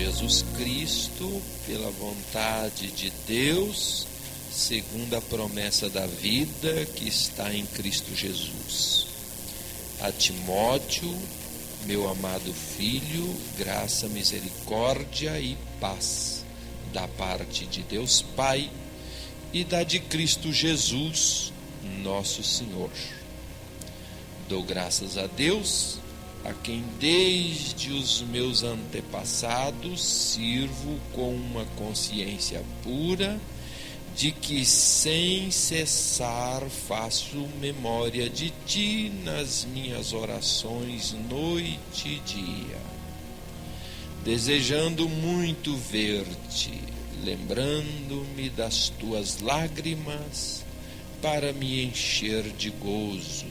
Jesus Cristo, pela vontade de Deus, segundo a promessa da vida que está em Cristo Jesus. A Timóteo, meu amado filho, graça, misericórdia e paz da parte de Deus Pai e da de Cristo Jesus, nosso Senhor. Dou graças a Deus, a quem desde os meus antepassados sirvo com uma consciência pura, de que sem cessar faço memória de ti nas minhas orações noite e dia, desejando muito ver-te, lembrando-me das tuas lágrimas para me encher de gozo,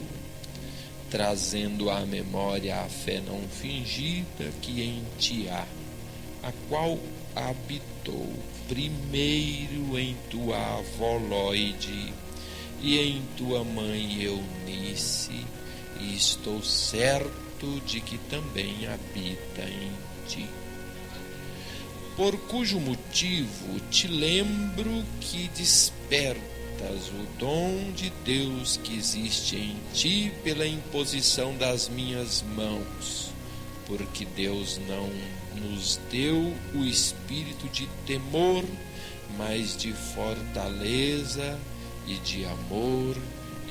trazendo à memória a fé não fingida que em ti há, a qual habitou primeiro em tua avó Lóide e em tua mãe Eunice, e estou certo de que também habita em ti. Por cujo motivo te lembro que despertas o dom de Deus que existe em ti pela imposição das minhas mãos, porque Deus não nos deu o espírito de temor, mas de fortaleza e de amor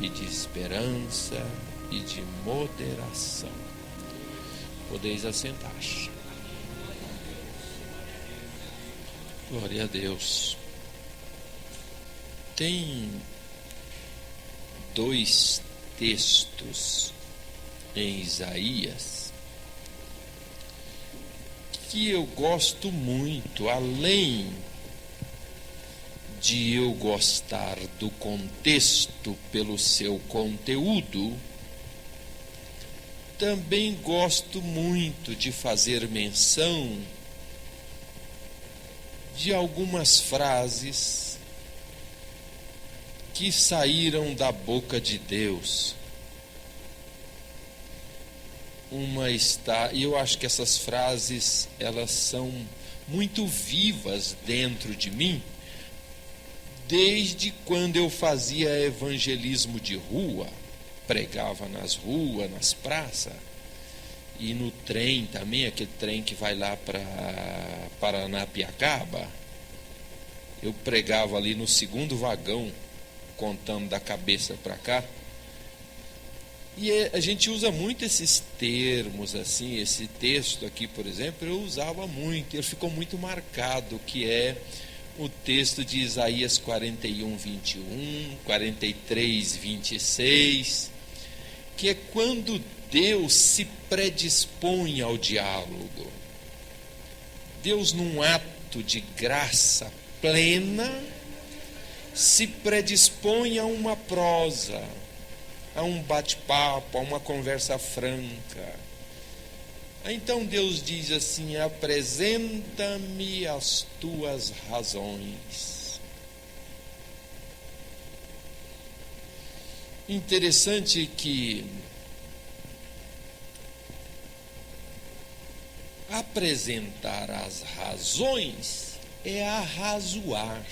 e de esperança e de moderação. Podeis assentar. Glória a Deus. Tem dois textos em Isaías que eu gosto muito, além de eu gostar do contexto pelo seu conteúdo, também gosto muito de fazer menção de algumas frases que saíram da boca de Deus. E eu acho que essas frases, elas são muito vivas dentro de mim, desde quando eu fazia evangelismo de rua, pregava nas ruas, nas praças, e no trem também, aquele trem que vai lá para Paranapiacaba, eu pregava ali no segundo vagão, contando da cabeça para cá. E a gente usa muito esses termos, assim, esse texto aqui, por exemplo, eu usava muito, ele ficou muito marcado, que é o texto de Isaías 41, 21, 43, 26, que é quando Deus se predispõe ao diálogo. Deus, num ato de graça plena, se predispõe a uma prosa, a um bate-papo, a uma conversa franca. Então Deus diz assim: apresenta-me as tuas razões. Interessante que apresentar as razões é arrazoar.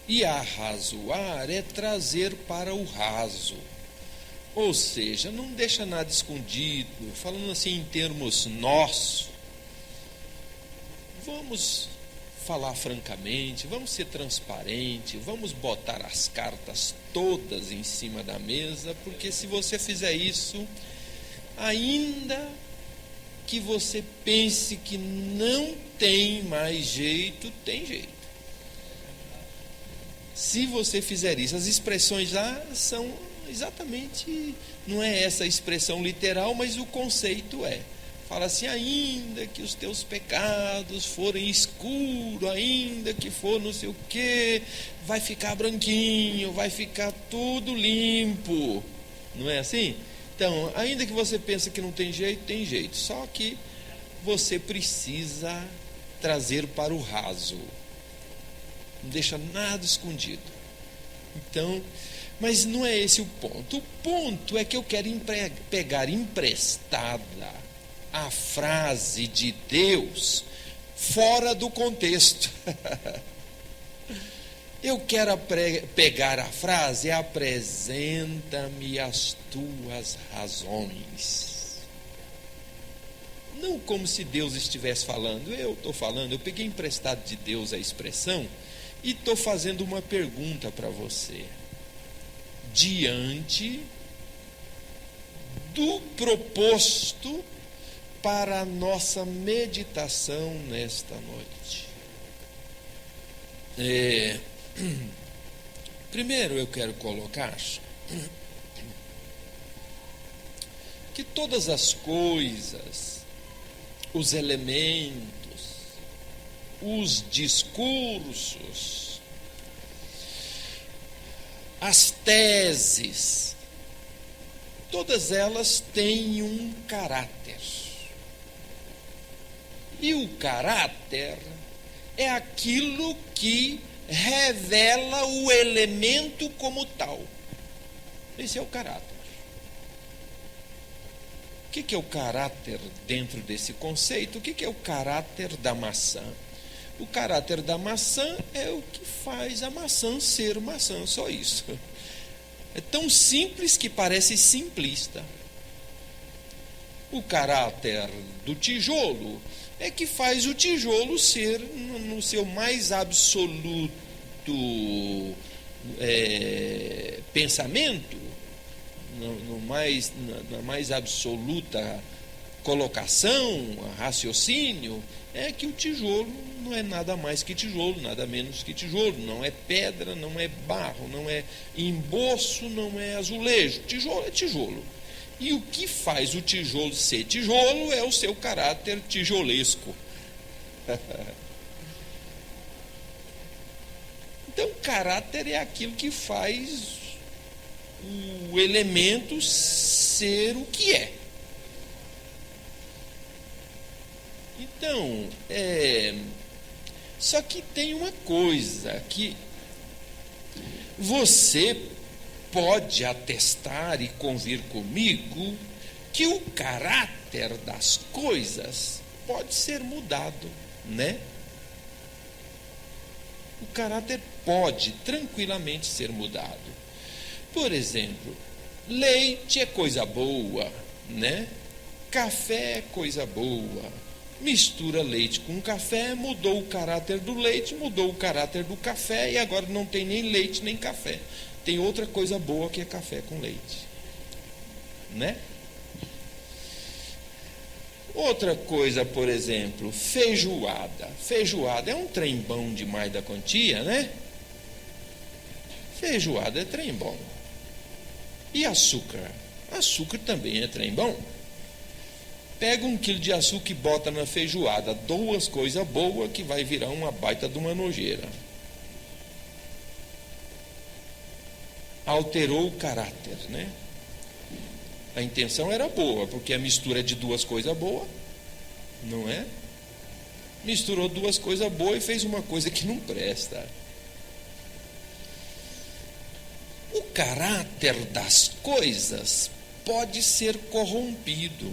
E arrazoar é trazer para o raso. Ou seja, não deixa nada escondido, falando assim em termos nossos. Vamos falar francamente, vamos ser transparentes, vamos botar as cartas todas em cima da mesa, porque se você fizer isso, ainda que você pense que não tem mais jeito, tem jeito. Se você fizer isso, as expressões lá são exatamente, não é essa a expressão literal, mas o conceito é. Fala assim: ainda que os teus pecados forem escuros, ainda que for não sei o que, vai ficar branquinho, vai ficar tudo limpo. Não é assim? Então, ainda que você pense que não tem jeito, tem jeito. Só que você precisa trazer para o raso. Não deixa nada escondido. Então, mas não é esse o ponto. O ponto é que eu quero pegar emprestada a frase de Deus fora do contexto. Eu quero pegar a frase: apresenta-me as tuas razões. Não como se Deus estivesse falando, eu estou falando, eu peguei emprestado de Deus a expressão e estou fazendo uma pergunta para você. Diante do proposto para a nossa meditação nesta noite. Primeiro eu quero colocar que todas as coisas, os elementos, os discursos, as teses, todas elas têm um caráter. E o caráter é aquilo que revela o elemento como tal. Esse é o caráter. O que é o caráter dentro desse conceito? O que é o caráter da maçã? O caráter da maçã é o que faz a maçã ser maçã, só isso. É tão simples que parece simplista. O caráter do tijolo é que faz o tijolo ser, no seu mais absoluto pensamento, na mais absoluta colocação, raciocínio, é que o tijolo não é nada mais que tijolo, nada menos que tijolo. Não é pedra, não é barro, não é emboço, não é azulejo. Tijolo é tijolo. E o que faz o tijolo ser tijolo é o seu caráter tijolesco. Então, caráter é aquilo que faz o elemento ser o que é. Então, só que tem uma coisa que você pode atestar e convir comigo, que o caráter das coisas pode ser mudado, né? O caráter pode tranquilamente ser mudado. Por exemplo, leite é coisa boa, né? Café é coisa boa. Mistura leite com café, mudou o caráter do leite, mudou o caráter do café, e agora não tem nem leite nem café. Tem outra coisa boa que é café com leite, né? Outra coisa, por exemplo, feijoada. Feijoada é um trem bom demais da quantia, né? Feijoada é trem bom. E açúcar? Açúcar também é trem bom. Pega 1 quilo de açúcar e bota na feijoada, 2 coisas boas que vai virar uma baita de uma nojeira. Alterou o caráter, né? A intenção era boa, porque a mistura é de 2 coisas boas, não é? Misturou 2 coisas boas e fez uma coisa que não presta. O caráter das coisas pode ser corrompido.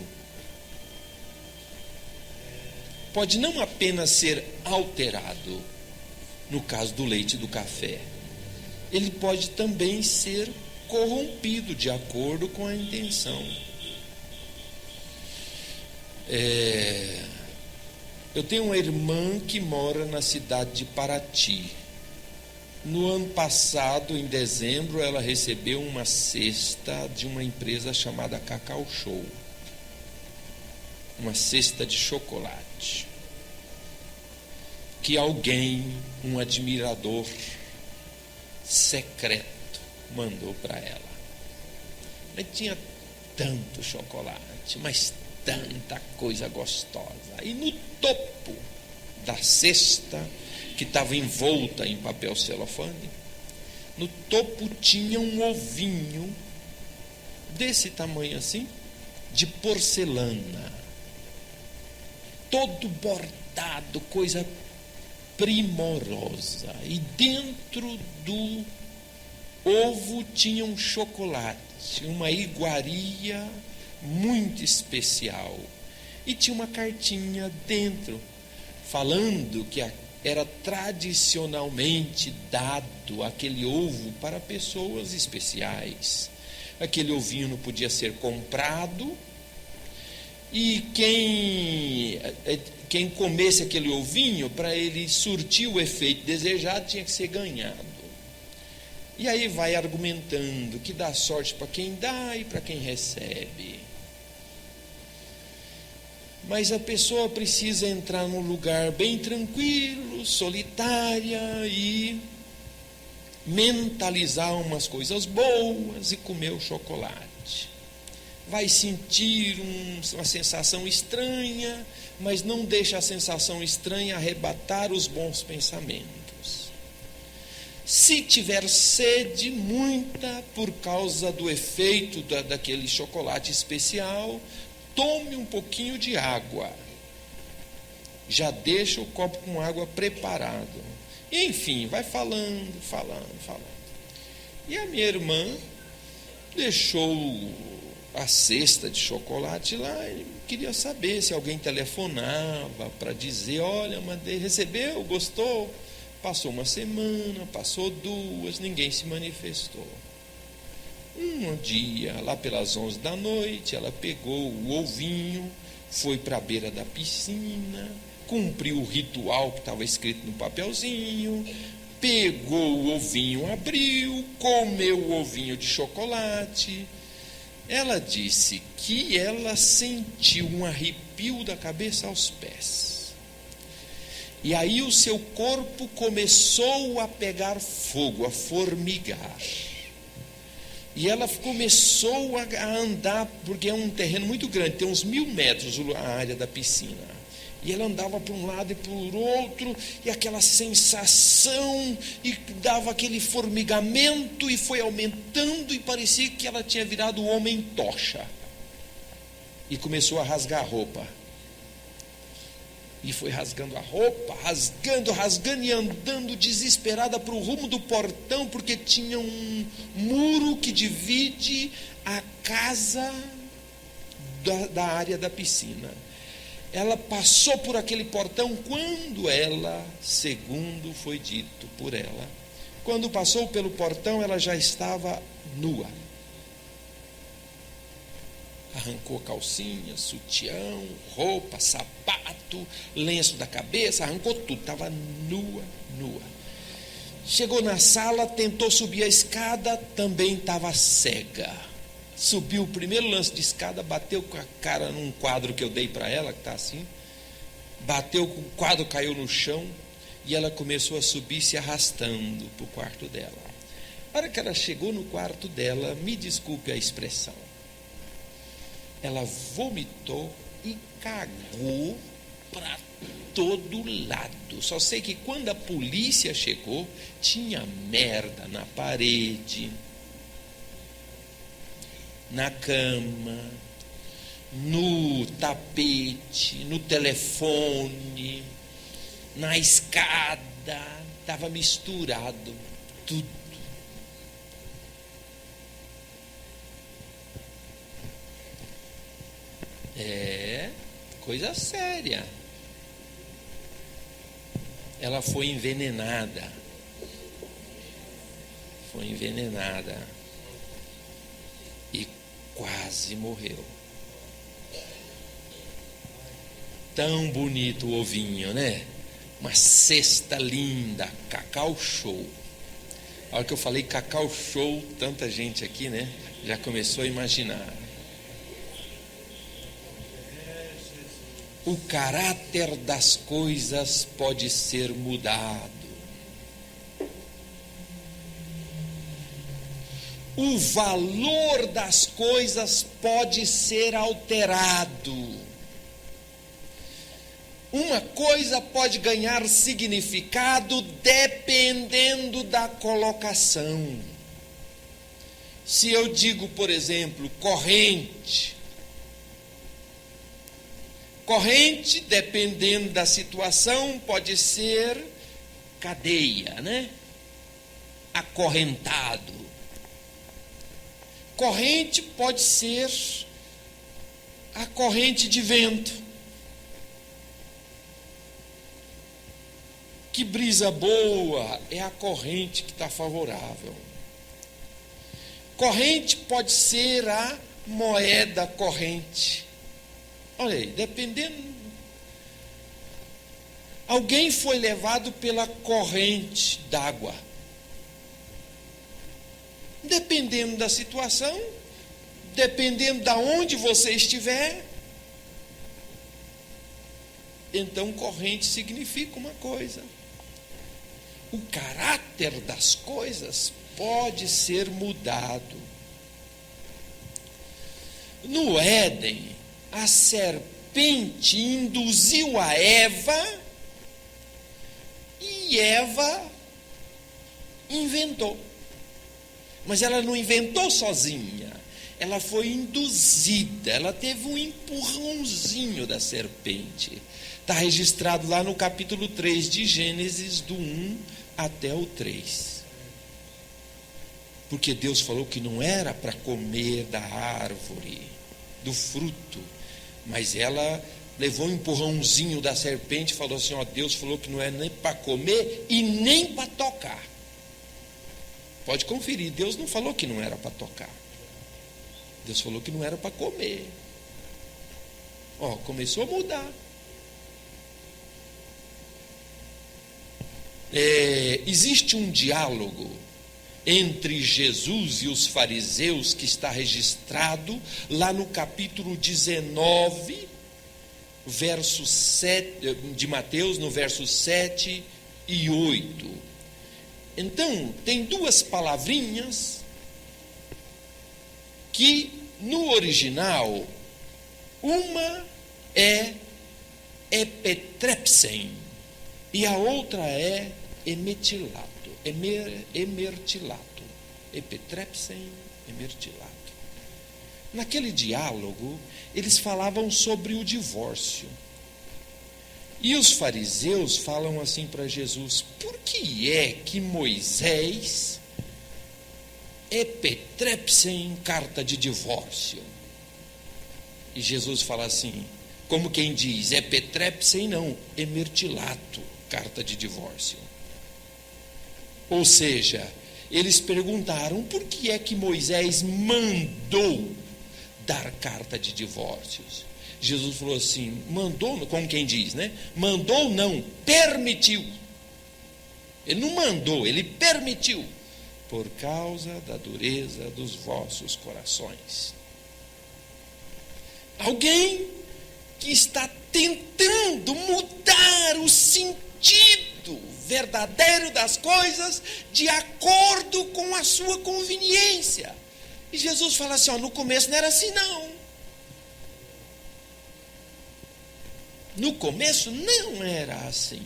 Pode não apenas ser alterado, no caso do leite e do café, ele pode também ser corrompido de acordo com a intenção. Eu tenho uma irmã que mora na cidade de Paraty. No ano passado, em dezembro, ela recebeu uma cesta de uma empresa chamada Cacau Show. Uma cesta de chocolate. Que alguém, um admirador secreto, mandou para ela. Mas tinha tanto chocolate, mas tanta coisa gostosa. E no topo da cesta, que estava envolta em papel celofane, no topo tinha um ovinho desse tamanho assim, de porcelana, todo bordado, coisa primorosa. E dentro do ovo tinha um chocolate, uma iguaria muito especial. e tinha uma cartinha dentro, falando que era tradicionalmente dado aquele ovo para pessoas especiais. Aquele ovinho não podia ser comprado, e quem comesse aquele ovinho, para ele surtir o efeito desejado, tinha que ser ganhado. E aí vai argumentando que dá sorte para quem dá e para quem recebe. Mas a pessoa precisa entrar num lugar bem tranquilo, solitária, e mentalizar umas coisas boas e comer o chocolate. Vai sentir uma sensação estranha, mas não deixa a sensação estranha arrebatar os bons pensamentos. Se tiver sede, muita, por causa do efeito daquele chocolate especial, tome um pouquinho de água. Já deixa o copo com água preparado. E, enfim, vai falando. E a minha irmã deixou a cesta de chocolate lá e queria saber se alguém telefonava para dizer: olha, mandei, recebeu, gostou? Passou uma semana, passou 2, ninguém se manifestou. Um dia, lá pelas 11 da noite, ela pegou o ovinho, foi para a beira da piscina, cumpriu o ritual que estava escrito no papelzinho, pegou o ovinho, abriu, comeu o ovinho de chocolate. Ela disse que ela sentiu um arrepio da cabeça aos pés. E aí o seu corpo começou a pegar fogo, a formigar. E ela começou a andar, porque é um terreno muito grande, tem uns 1000 metros a área da piscina. E ela andava para um lado e por outro, e aquela sensação, e dava aquele formigamento, e foi aumentando, e parecia que ela tinha virado o homem tocha. E começou a rasgar a roupa. E foi rasgando a roupa, rasgando, e andando desesperada para o rumo do portão, porque tinha um muro que divide a casa da área da piscina. Ela passou por aquele portão quando ela, segundo foi dito por ela, quando passou pelo portão, ela já estava nua. Arrancou calcinha, sutiã, roupa, sapato, lenço da cabeça, arrancou tudo, estava nua. Chegou na sala, tentou subir a escada, também estava cega. Subiu o primeiro lance de escada, bateu com a cara num quadro que eu dei para ela, que está assim, bateu, o quadro caiu no chão, e ela começou a subir se arrastando para o quarto dela. A hora que ela chegou no quarto dela, me desculpe a expressão, ela vomitou e cagou para todo lado. Só sei que quando a polícia chegou, tinha merda na parede, na cama, no tapete, no telefone, na escada, estava misturado tudo. É coisa séria. Ela foi envenenada. E quase morreu. Tão bonito o ovinho, né? Uma cesta linda, Cacau Show. A hora que eu falei Cacau Show, tanta gente aqui, né? Já começou a imaginar. O caráter das coisas pode ser mudado. O valor das coisas pode ser alterado. Uma coisa pode ganhar significado dependendo da colocação. Se eu digo, por exemplo, corrente, dependendo da situação, pode ser cadeia, né? Acorrentado. Corrente pode ser a corrente de vento. Que brisa boa, é a corrente que está favorável. Corrente pode ser a moeda corrente. Olha aí, dependendo. Alguém foi levado pela corrente d'água. Dependendo da situação, dependendo de onde você estiver, então corrente significa uma coisa. O caráter das coisas pode ser mudado. No Éden, a serpente induziu a Eva e Eva inventou. Mas ela não inventou sozinha, ela foi induzida, ela teve um empurrãozinho da serpente. Está registrado lá no capítulo 3 de Gênesis, do 1 até o 3. Porque Deus falou que não era para comer da árvore, do fruto, mas ela levou um empurrãozinho da serpente e falou assim: ó, Deus falou que não é nem para comer e nem para tocar. Pode conferir, Deus não falou que não era para tocar. Deus falou que não era para comer. Ó, começou a mudar. Existe um diálogo entre Jesus e os fariseus que está registrado lá no capítulo 19, verso 7, de Mateus, no verso 7 e 8. Então, tem duas palavrinhas que no original, uma é epetrepsen e a outra é emertilato. Epetrepsen, emertilato. Naquele diálogo, eles falavam sobre o divórcio. E os fariseus falam assim para Jesus: por que é que Moisés epetrepsen carta de divórcio? E Jesus fala assim, como quem diz, epetrepsen não, emertilato, carta de divórcio. Ou seja, eles perguntaram por que é que Moisés mandou dar carta de divórcios. Jesus falou assim, mandou, como quem diz, né? Mandou não, permitiu. Ele não mandou, ele permitiu. Por causa da dureza dos vossos corações. Alguém que está tentando mudar o sentido verdadeiro das coisas de acordo com a sua conveniência. E Jesus fala assim, ó, no começo não era assim não. No começo não era assim.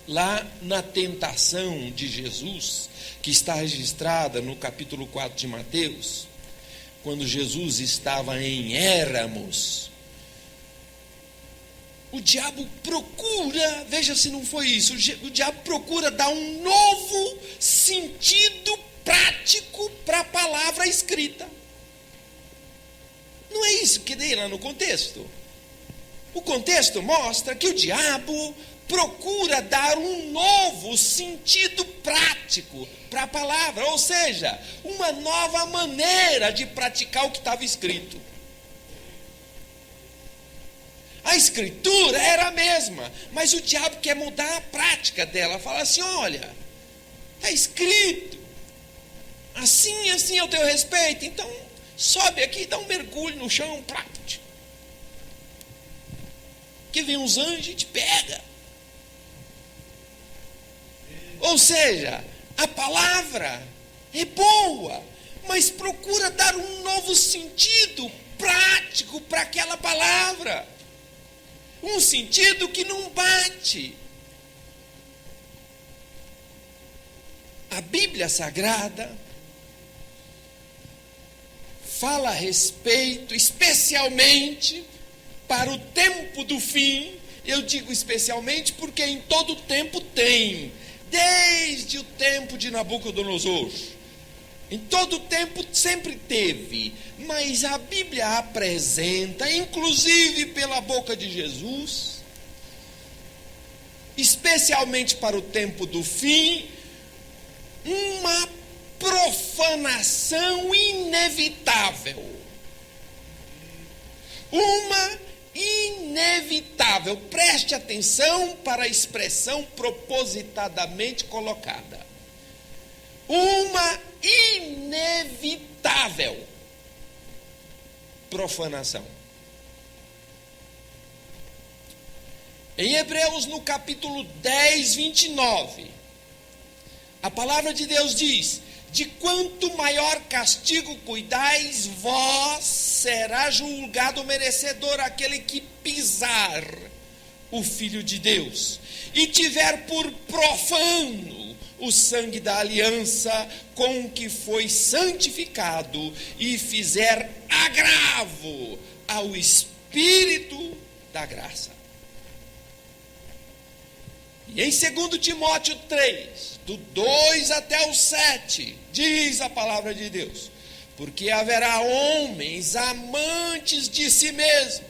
Lá na tentação de Jesus, que está registrada no capítulo 4 de Mateus, quando Jesus estava em Éramos, o diabo procura, veja se não foi isso, o diabo procura dar um novo sentido prático para a palavra escrita. Não é isso que dei lá no contexto? O contexto mostra que o diabo procura dar um novo sentido prático para a palavra, ou seja, uma nova maneira de praticar o que estava escrito. A escritura era a mesma, mas o diabo quer mudar a prática dela, fala assim, olha, está escrito, assim, assim é o teu respeito, então sobe aqui e dá um mergulho no chão, prático. Que vem uns anjos e te pega. Ou seja, a palavra é boa, mas procura dar um novo sentido prático para aquela palavra. Um sentido que não bate. A Bíblia Sagrada fala a respeito, especialmente para o tempo do fim. Eu digo especialmente porque em todo tempo tem, desde o tempo de Nabucodonosor, em todo tempo sempre teve, mas a Bíblia apresenta, inclusive pela boca de Jesus, especialmente para o tempo do fim, uma profanação inevitável. Uma inevitável. Preste atenção para a expressão propositadamente colocada. Uma inevitável profanação. Em Hebreus, no capítulo 10, 29, a palavra de Deus diz: de quanto maior castigo cuidais, vós será julgado merecedor aquele que pisar o Filho de Deus e tiver por profano o sangue da aliança com que foi santificado e fizer agravo ao Espírito da graça. E em 2 Timóteo 3, do 2 até o 7, diz a palavra de Deus: porque haverá homens amantes de si mesmos,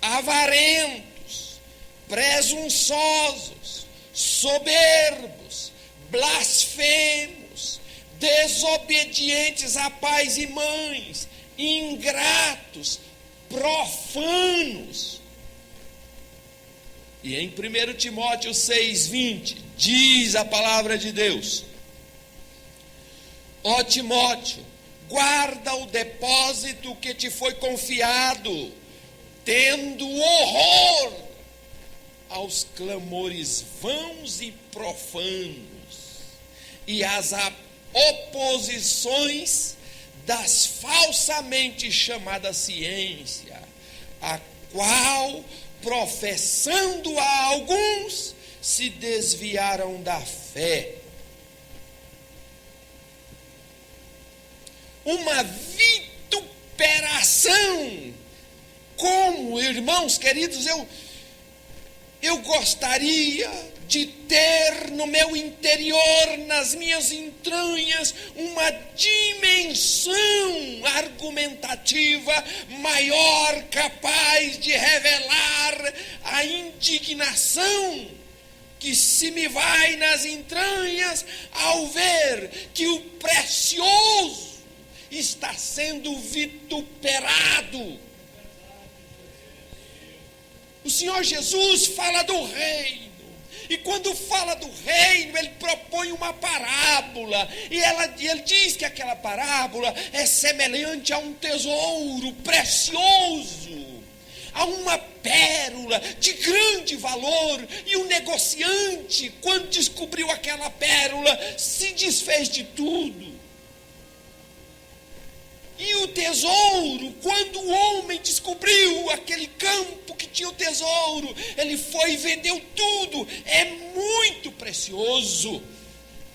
avarentos, presunçosos, soberbos, blasfemos, desobedientes a pais e mães, ingratos, profanos. E em 1 Timóteo 6,20, diz a palavra de Deus: ó Timóteo, guarda o depósito que te foi confiado, tendo horror aos clamores vãos e profanos, e às oposições das falsamente chamadas ciência, a qual, professando a alguns, se desviaram da fé. Uma vituperação. Como, irmãos queridos, eu gostaria de ter no meu interior, nas minhas entranhas, uma dimensão argumentativa maior, capaz de revelar a indignação que se me vai nas entranhas ao ver que o precioso está sendo vituperado. O Senhor Jesus fala do reino. E quando fala do reino, ele propõe uma parábola. E ele diz que aquela parábola é semelhante a um tesouro precioso, a uma pérola de grande valor. E o negociante, quando descobriu aquela pérola, se desfez de tudo. E o tesouro, quando o homem descobriu aquele campo que tinha o tesouro, ele foi e vendeu tudo. É muito precioso,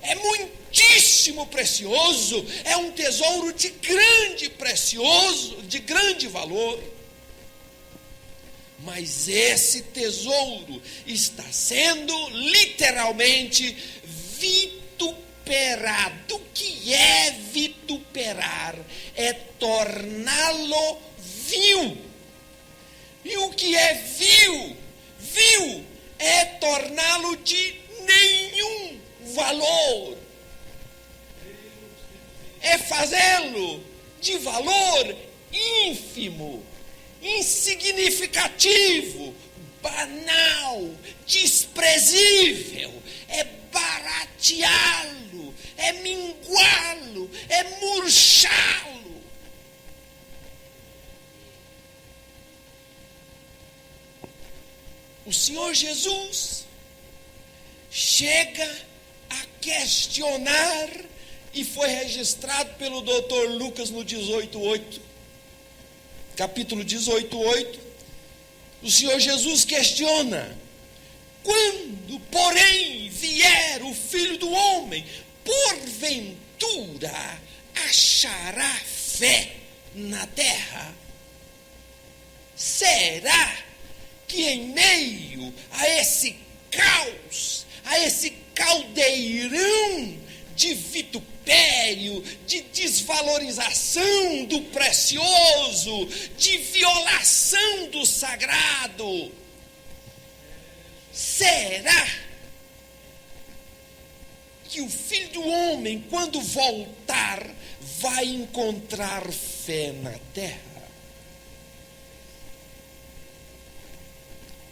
é muitíssimo precioso, é um tesouro de grande valor. Mas esse tesouro está sendo literalmente vituperado. O que é vituperar? É torná-lo vil. E o que é vil? Vil é torná-lo de nenhum valor. É fazê-lo de valor ínfimo, insignificativo, banal, desprezível. É barateá-lo, é minguá-lo, é murchá-lo. O Senhor Jesus chega a questionar, e foi registrado pelo Dr. Lucas no 18:8, capítulo 18:8, o Senhor Jesus questiona: quando, porém, vier o Filho do Homem, porventura achará fé na terra? Será que em meio a esse caos, a esse caldeirão de vitupério, de desvalorização do precioso, de violação do sagrado, será que o Filho do Homem, quando voltar, vai encontrar fé na terra?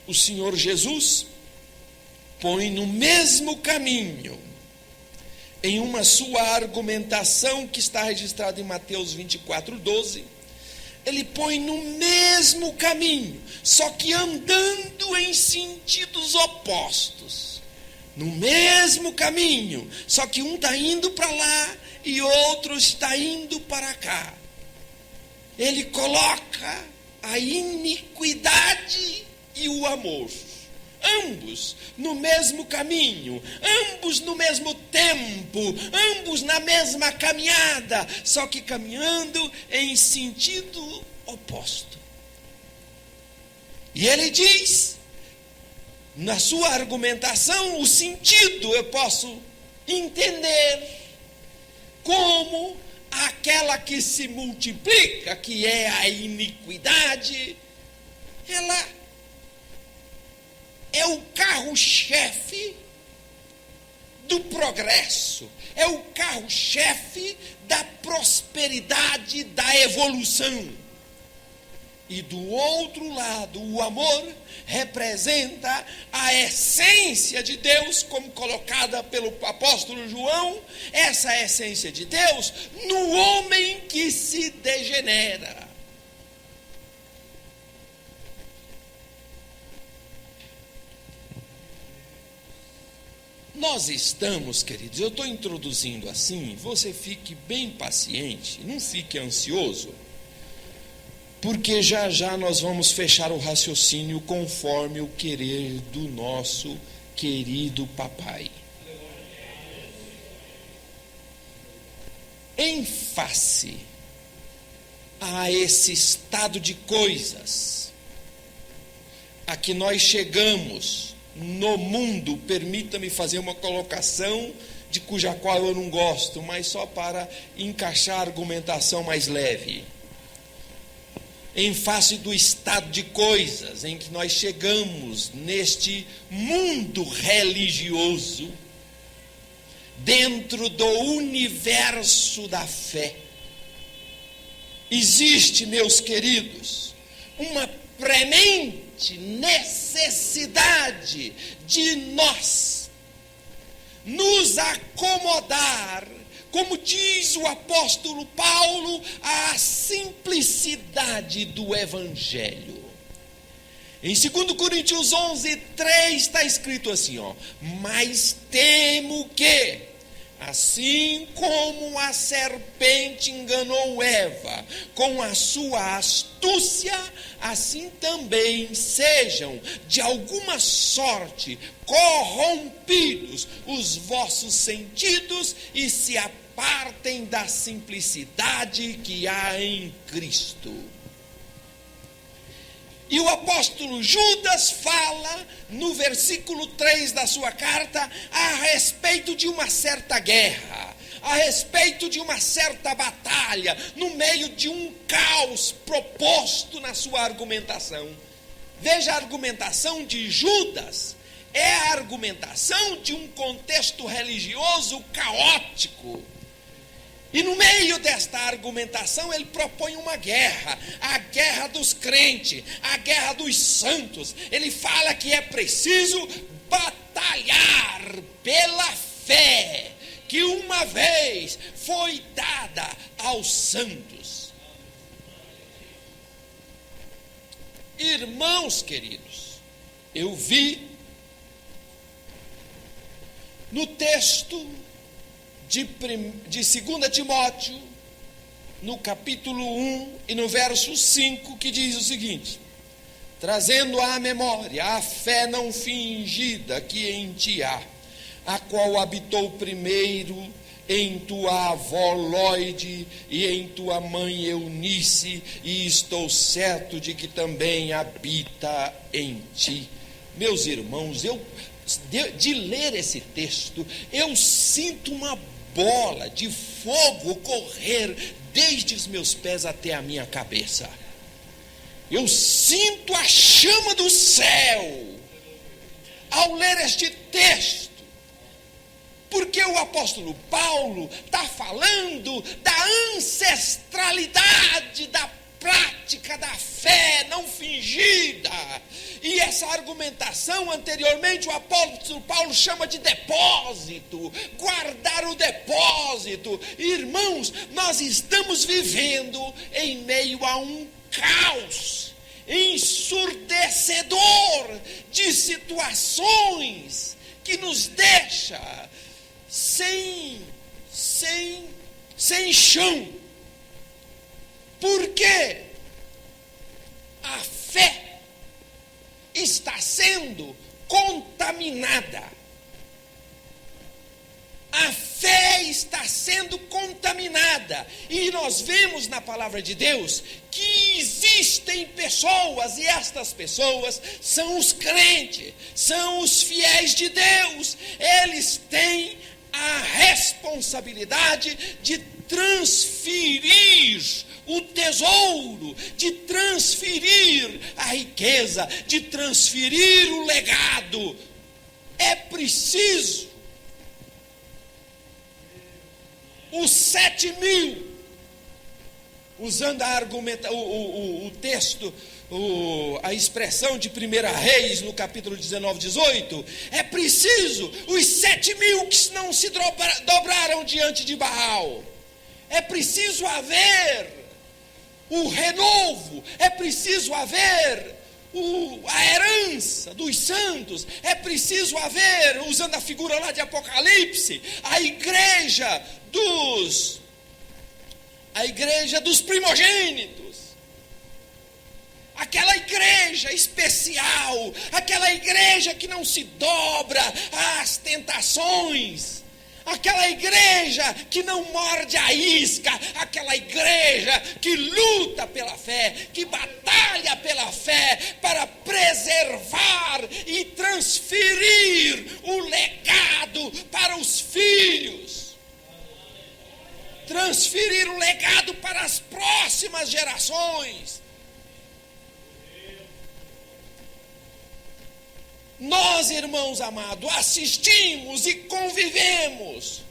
O Senhor Jesus põe no mesmo caminho, em uma sua argumentação que está registrada em Mateus 24:12, ele põe no mesmo caminho, só que andando em sentidos opostos. No mesmo caminho, só que um está indo para lá e outro está indo para cá. Ele coloca a iniquidade e o amor, ambos no mesmo caminho, ambos no mesmo tempo, ambos na mesma caminhada, só que caminhando em sentido oposto. E ele diz, na sua argumentação, o sentido eu posso entender como aquela que se multiplica, que é a iniquidade, ela é o carro-chefe do progresso, é o carro-chefe da prosperidade, da evolução. E do outro lado, o amor representa a essência de Deus, como colocada pelo apóstolo João, essa essência de Deus no homem que se degenera. Nós estamos, queridos, eu estou introduzindo assim, você fique bem paciente, não fique ansioso, porque já já nós vamos fechar o raciocínio conforme o querer do nosso querido papai. Em face a esse estado de coisas a que nós chegamos no mundo, permita-me fazer uma colocação de cuja qual eu não gosto, mas só para encaixar a argumentação mais leve. Em face do estado de coisas em que nós chegamos neste mundo religioso, dentro do universo da fé, existe, meus queridos, uma premente necessidade de nós nos acomodar, como diz o apóstolo Paulo, à simplicidade do Evangelho. Em 2 Coríntios 11:3 está escrito assim, mas temo que, assim como a serpente enganou Eva com a sua astúcia, assim também sejam de alguma sorte corrompidos os vossos sentidos e se apartem da simplicidade que há em Cristo. E o apóstolo Judas fala no versículo 3 da sua carta a respeito de uma certa guerra, a respeito de uma certa batalha, no meio de um caos proposto na sua argumentação. Veja, a argumentação de Judas é a argumentação de um contexto religioso caótico. E no meio desta argumentação ele propõe uma guerra, a guerra dos crentes, a guerra dos santos. Ele fala que é preciso batalhar pela fé que uma vez foi dada aos santos. Irmãos queridos, eu vi no texto de 2 Timóteo, no capítulo 1 e no verso 5, que diz o seguinte: trazendo à memória a fé não fingida que em ti há, a qual habitou primeiro em tua avó Lóide e em tua mãe Eunice, e estou certo de que também habita em ti. Meus irmãos, de ler esse texto, eu sinto uma bola de fogo correr desde os meus pés até a minha cabeça. Eu sinto a chama do céu ao ler este texto, porque o apóstolo Paulo está falando da ancestralidade da prática da fé não fingida. E essa argumentação anteriormente o apóstolo Paulo chama de depósito, guardar o depósito. Irmãos, nós estamos vivendo em meio a um caos ensurdecedor de situações que nos deixa sem chão. Porque a fé está sendo contaminada. A fé está sendo contaminada. E nós vemos na palavra de Deus que existem pessoas, e estas pessoas são os crentes, são os fiéis de Deus. Eles têm a responsabilidade de transferir o tesouro, de transferir a riqueza, de transferir o legado. É preciso. Os 7.000, usando o texto, a expressão de 1 Reis, no capítulo 19, 18, é preciso os 7.000 que não se dobraram diante de Baal. É preciso haver o renovo, é preciso haver a herança dos santos, é preciso haver, usando a figura lá de Apocalipse, a igreja dos primogênitos, aquela igreja especial, aquela igreja que não se dobra às tentações, aquela igreja que não morde a isca, aquela igreja que luta pela fé, que batalha pela fé para preservar e transferir o legado para os filhos, transferir o legado para as próximas gerações. Nós, irmãos amados, assistimos e convivemos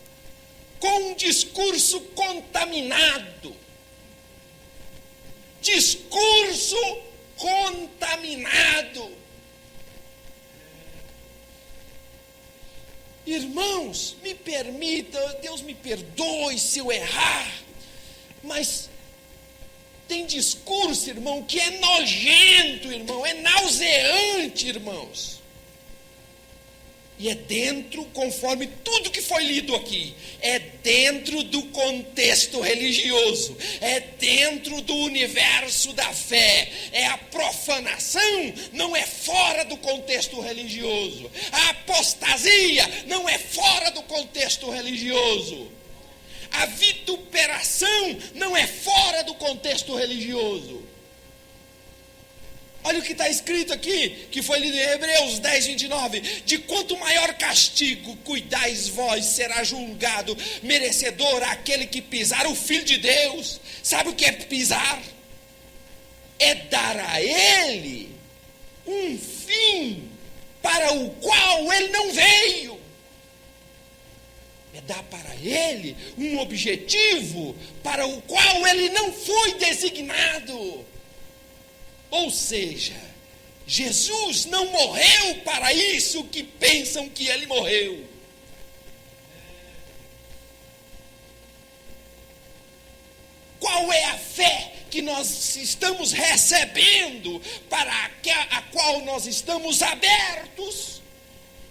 com um discurso contaminado. Discurso contaminado. Irmãos, me permita, Deus me perdoe se eu errar, mas tem discurso, irmão, que é nojento, irmão, é nauseante, irmãos. E é dentro, conforme tudo que foi lido aqui, é dentro do contexto religioso, é dentro do universo da fé. É a profanação, não é fora do contexto religioso. A apostasia não é fora do contexto religioso. A vituperação não é fora do contexto religioso. Olha o que está escrito aqui, que foi lido em Hebreus 10, 29. De quanto maior castigo cuidais vós, será julgado merecedor aquele que pisar o Filho de Deus. Sabe o que é pisar? É dar a ele um fim para o qual ele não veio. É dar para ele um objetivo para o qual ele não foi designado. Ou seja, Jesus não morreu para isso que pensam que ele morreu. Qual é a fé que nós estamos recebendo, para a qual nós estamos abertos,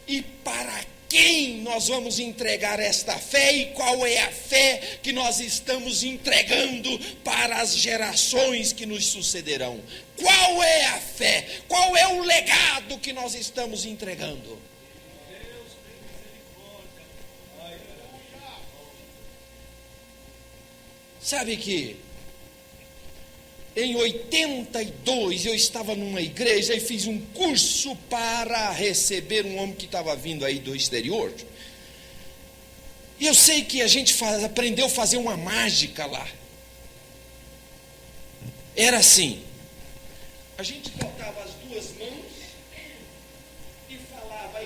e para quem nós vamos entregar esta fé, e qual é a fé que nós estamos entregando para as gerações que nos sucederão? Qual é a fé? Qual é o legado que nós estamos entregando? Sabe que em 82 eu estava numa igreja e fiz um curso para receber um homem que estava vindo aí do exterior. E eu sei que a gente aprendeu a fazer uma mágica lá. Era assim: a gente botava as duas mãos e falava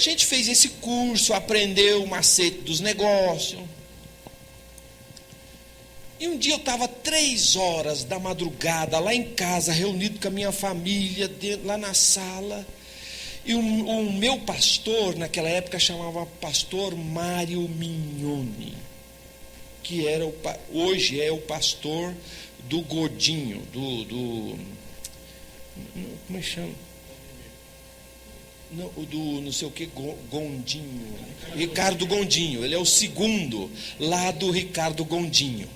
gente fez esse curso, aprendeu o macete dos negócios. E um dia eu estava 3 horas da madrugada lá em casa, reunido com a minha família, lá na sala. E o meu pastor, naquela época, chamava pastor Mário Mignoni, que hoje é o pastor do Godinho, como é que chama? Não sei o que, Gondinho. Ricardo Gondinho, ele é o segundo lá do Ricardo Gondinho.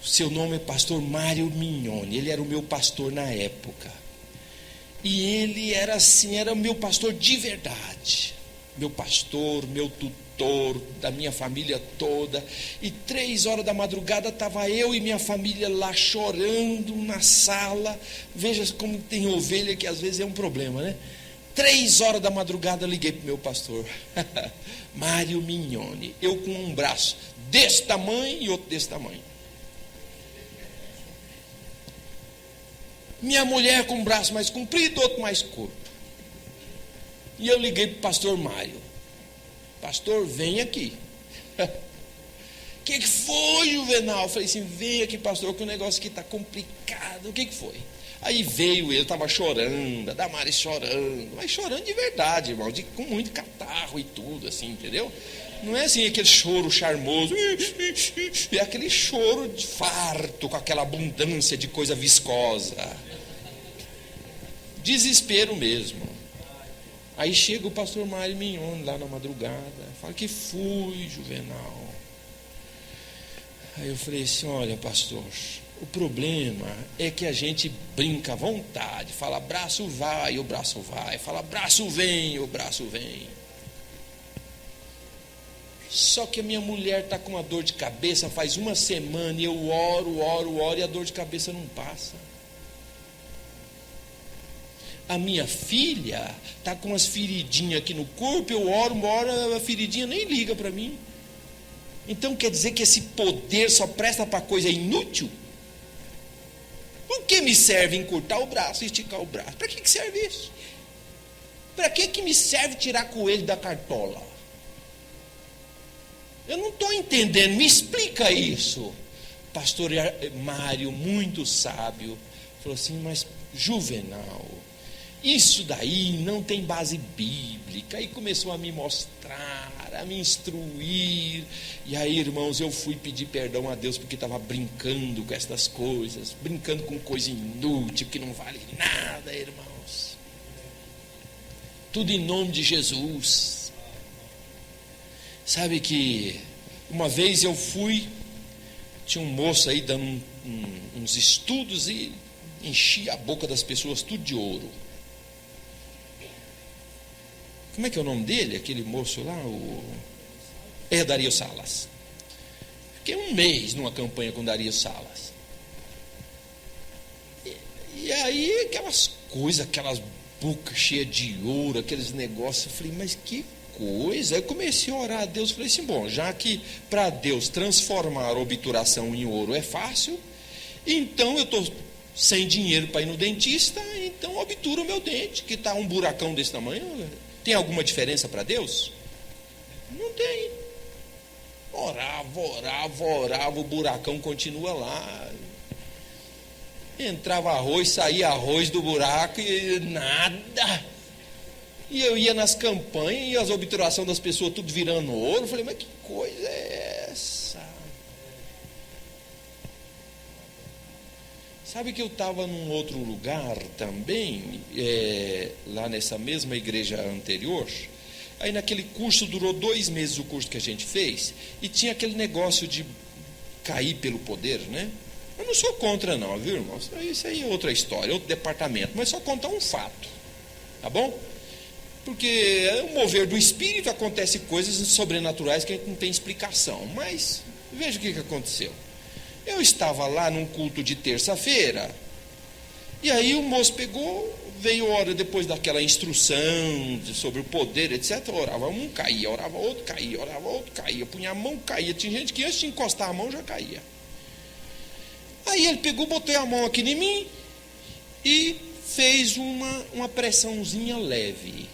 Seu nome é pastor Mário Mignoni, ele era o meu pastor na época. E ele era assim, era o meu pastor de verdade. Meu pastor, meu tutor, da minha família toda. E 3 horas da madrugada estava eu e minha família lá chorando na sala. Veja como tem ovelha que às vezes é um problema, né? 3 horas da madrugada liguei para o meu pastor, Mário Mignoni. Eu com um braço desse tamanho e outro desse tamanho. Minha mulher com um braço mais comprido, outro mais curto. E eu liguei para o pastor Mário. Pastor, vem aqui. O que foi, Juvenal? Eu falei assim, vem aqui, pastor, que o negócio aqui está complicado. O que foi? Aí veio ele, estava chorando, a Damares chorando, mas chorando de verdade, irmão, com muito catarro e tudo, assim, entendeu? Não é assim aquele choro charmoso, é aquele choro de farto, com aquela abundância de coisa viscosa. Desespero mesmo. Aí chega o pastor Mário Mignoni lá na madrugada, fala, que fui, Juvenal? Aí eu falei assim, olha, pastor, o problema é que a gente brinca à vontade, fala braço vai, o braço vai, fala braço vem, o braço vem. Só que a minha mulher está com uma dor de cabeça faz 1 semana e eu oro e a dor de cabeça não passa. A minha filha está com umas feridinhas aqui no corpo, eu oro, a feridinha nem liga para mim. Então quer dizer que esse poder só presta para coisa inútil? Por que me serve encurtar o braço e esticar o braço? Para que serve isso? Para que me serve tirar coelho da cartola? Eu não estou entendendo, me explica isso. Pastor Mário, muito sábio, falou assim, mas Juvenal, isso daí não tem base bíblica. E começou a me mostrar, a me instruir. E aí, irmãos, eu fui pedir perdão a Deus porque estava brincando com essas coisas, brincando com coisa inútil, que não vale nada, irmãos. Tudo em nome de Jesus. Sabe que uma vez eu fui, tinha um moço aí dando uns estudos e enchia a boca das pessoas tudo de ouro. Como é que é o nome dele? Aquele moço lá, Dario Salas. Fiquei 1 mês numa campanha com Dario Salas. E aí aquelas coisas, aquelas bocas cheias de ouro, aqueles negócios, eu falei, mas que coisa. Aí eu comecei a orar a Deus, falei assim, bom, já que para Deus transformar a obturação em ouro é fácil, então eu estou sem dinheiro para ir no dentista, então obtura o meu dente, que está um buracão desse tamanho. Tem alguma diferença para Deus? Não tem. Orava, o buracão continua lá. Entrava arroz, saía arroz do buraco e nada. E eu ia nas campanhas e as obturações das pessoas tudo virando ouro. Eu falei, mas que coisa é essa? Sabe que eu estava num outro lugar também, lá nessa mesma igreja anterior. Aí naquele curso, durou 2 meses o curso que a gente fez, e tinha aquele negócio de cair pelo poder, né? Eu não sou contra não, viu, irmãos? Isso aí é outra história, outro departamento, mas só contar um fato, tá bom? Porque o mover do Espírito acontece coisas sobrenaturais que a gente não tem explicação, mas veja o que aconteceu. Eu estava lá num culto de terça-feira, e aí o moço pegou, veio hora depois daquela instrução sobre o poder, etc. Orava um, caía, orava outro, caía, punha a mão, caía. Tinha gente que antes de encostar a mão já caía. Aí ele pegou, botou a mão aqui em mim e fez uma pressãozinha leve.